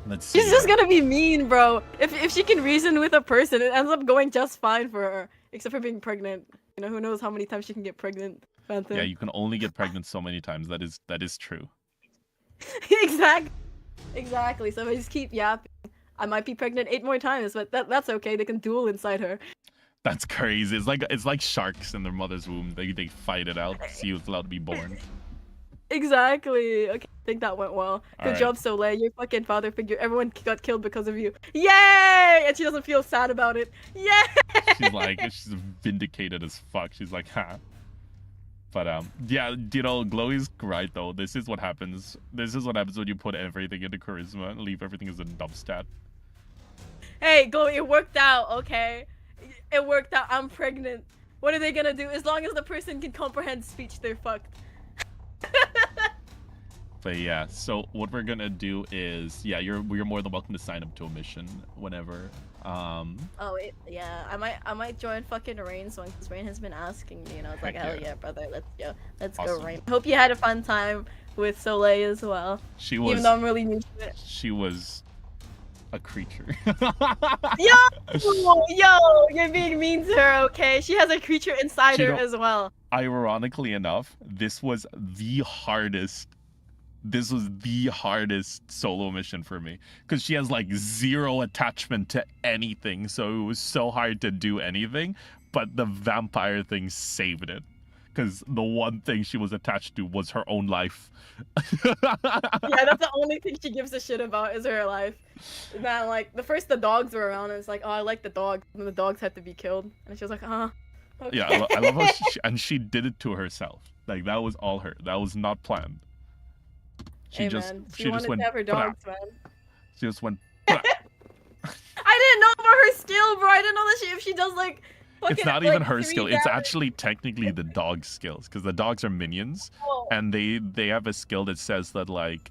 Let's see. She's just gonna be mean, bro. If she can reason with a person, it ends up going just fine for her. Except for being pregnant. You know, who knows how many times she can get pregnant. Phantom. Yeah, you can only get pregnant so many times. That is true. Exactly. So if I just keep yapping, I might be pregnant 8 more times, but that's okay. They can duel inside her. That's crazy. It's like sharks in their mother's womb. They fight it out to see who's allowed to be born. Exactly. Okay, I think that went well. Good job, 𝕍𝖊. Your fucking father figure. Everyone got killed because of you. Yay! And she doesn't feel sad about it. Yay! She's vindicated as fuck. She's like, ha. But yeah, you know, 𝕍𝖊's right though. This is what happens. This is what happens when you put everything into charisma and leave everything as a dump stat. Hey, 𝕍𝖊, it worked out, okay? It worked out. I'm pregnant. What are they gonna do? As long as the person can comprehend speech, they're fucked. But yeah, so what we're gonna do is, yeah, you're more than welcome to sign up to a mission whenever. Oh wait, yeah, I might join fucking Rain's one because Rain has been asking me, and I was like, hell yeah, brother, let's go, Rain. Hope you had a fun time with 𝕍𝖊 as well. She was, even though I'm really new to it. She was a creature. Yo, you're being mean to her, okay? She has a creature inside her as well. Ironically enough, this was the hardest solo mission for me because she has like 0 attachment to anything, so it was so hard to do anything, but the vampire thing saved it because the one thing she was attached to was her own life. Yeah, that's the only thing she gives a shit about is her life. And then like the dogs were around and it's like, oh, I like the dog, and the dogs had to be killed, and she was like, okay. Yeah, I love how she did it to herself. Like that was all her. That was not planned. She just went. To have her dogs, man. She just went. I didn't know about her skill, bro. I didn't know that if she does like. It's not even her skill. It's actually technically the dog's skills because the dogs are minions, and they have a skill that says that like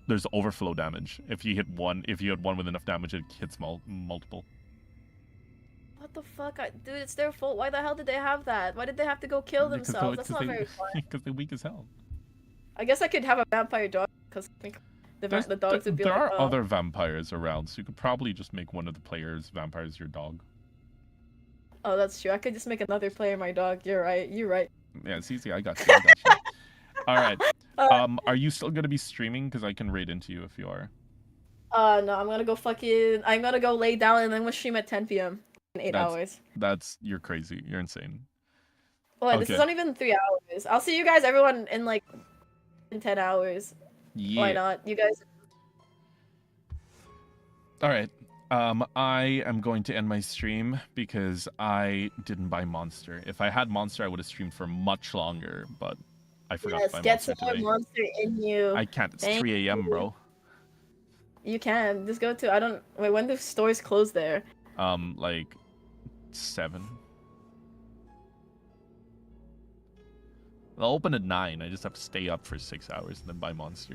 there's overflow damage. If you hit one with enough damage, it hits multiple. What the fuck? Dude, it's their fault. Why the hell did they have that? Why did they have to go kill themselves? That's not very fun. Because they're weak as hell. I guess I could have a vampire dog, because I think the dogs would be there like, are other vampires around, so you could probably just make one of the players' vampires your dog. Oh, that's true. I could just make another player my dog. You're right. You're right. Yeah, it's easy. I got you. I got you. All right. Are you still gonna be streaming? Because I can raid into you if you are. No, I'm gonna go lay down and then we'll stream at 10 p.m. in 8 hours. You're crazy. You're insane. Well, this is not even 3 hours. I'll see you guys, everyone, in 10 hours. Yeah. Why not? You guys. All right. I am going to end my stream because I didn't buy Monster. If I had Monster, I would have streamed for much longer, but I forgot to buy get Monster some more today. Monster in you. I can't. It's 3 a.m., bro. You can. Just go to, wait, when do stores close there? Like 7. They'll open at 9. I just have to stay up for 6 hours and then buy Monster.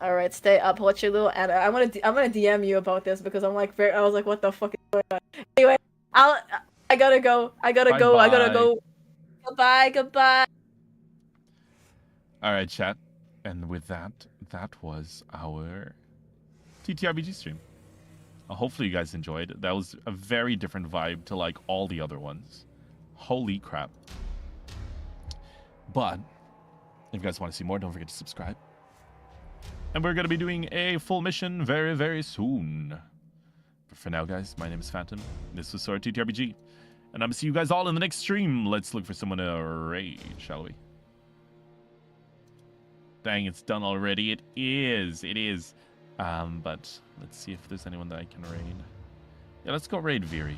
All right, stay up. Watch your little ad. I'm gonna DM you about this because I'm like, I was like, what the fuck is going on? Anyway, I gotta go. I gotta go. Goodbye. All right, chat. And with that was our TTRPG stream. Hopefully you guys enjoyed. That was a very different vibe to like all the other ones. Holy crap. But if you guys want to see more, don't forget to subscribe. And we're going to be doing a full mission very, very soon. But for now, guys, my name is Phantom. This was Sora TTRPG. And I'm going to see you guys all in the next stream. Let's look for someone to raid, shall we? Dang, it's done already. It is. But let's see if there's anyone that I can raid. Yeah, let's go raid 𝕍𝖊.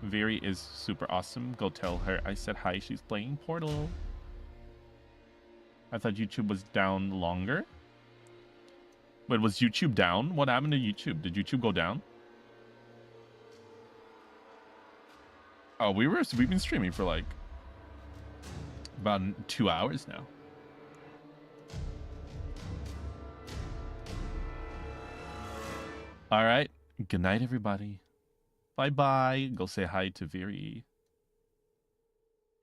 𝕍𝖊 is super awesome. Go tell her I said hi. She's playing Portal. I thought YouTube was down longer. Wait, was YouTube down? What happened to YouTube? Did YouTube go down? Oh, we've been streaming for like about 2 hours now. All right. Good night, everybody. Bye-bye. Go say hi to 𝕍𝖊.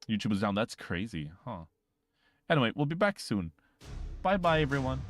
YouTube was down. That's crazy, huh? Anyway, we'll be back soon. Bye-bye, everyone.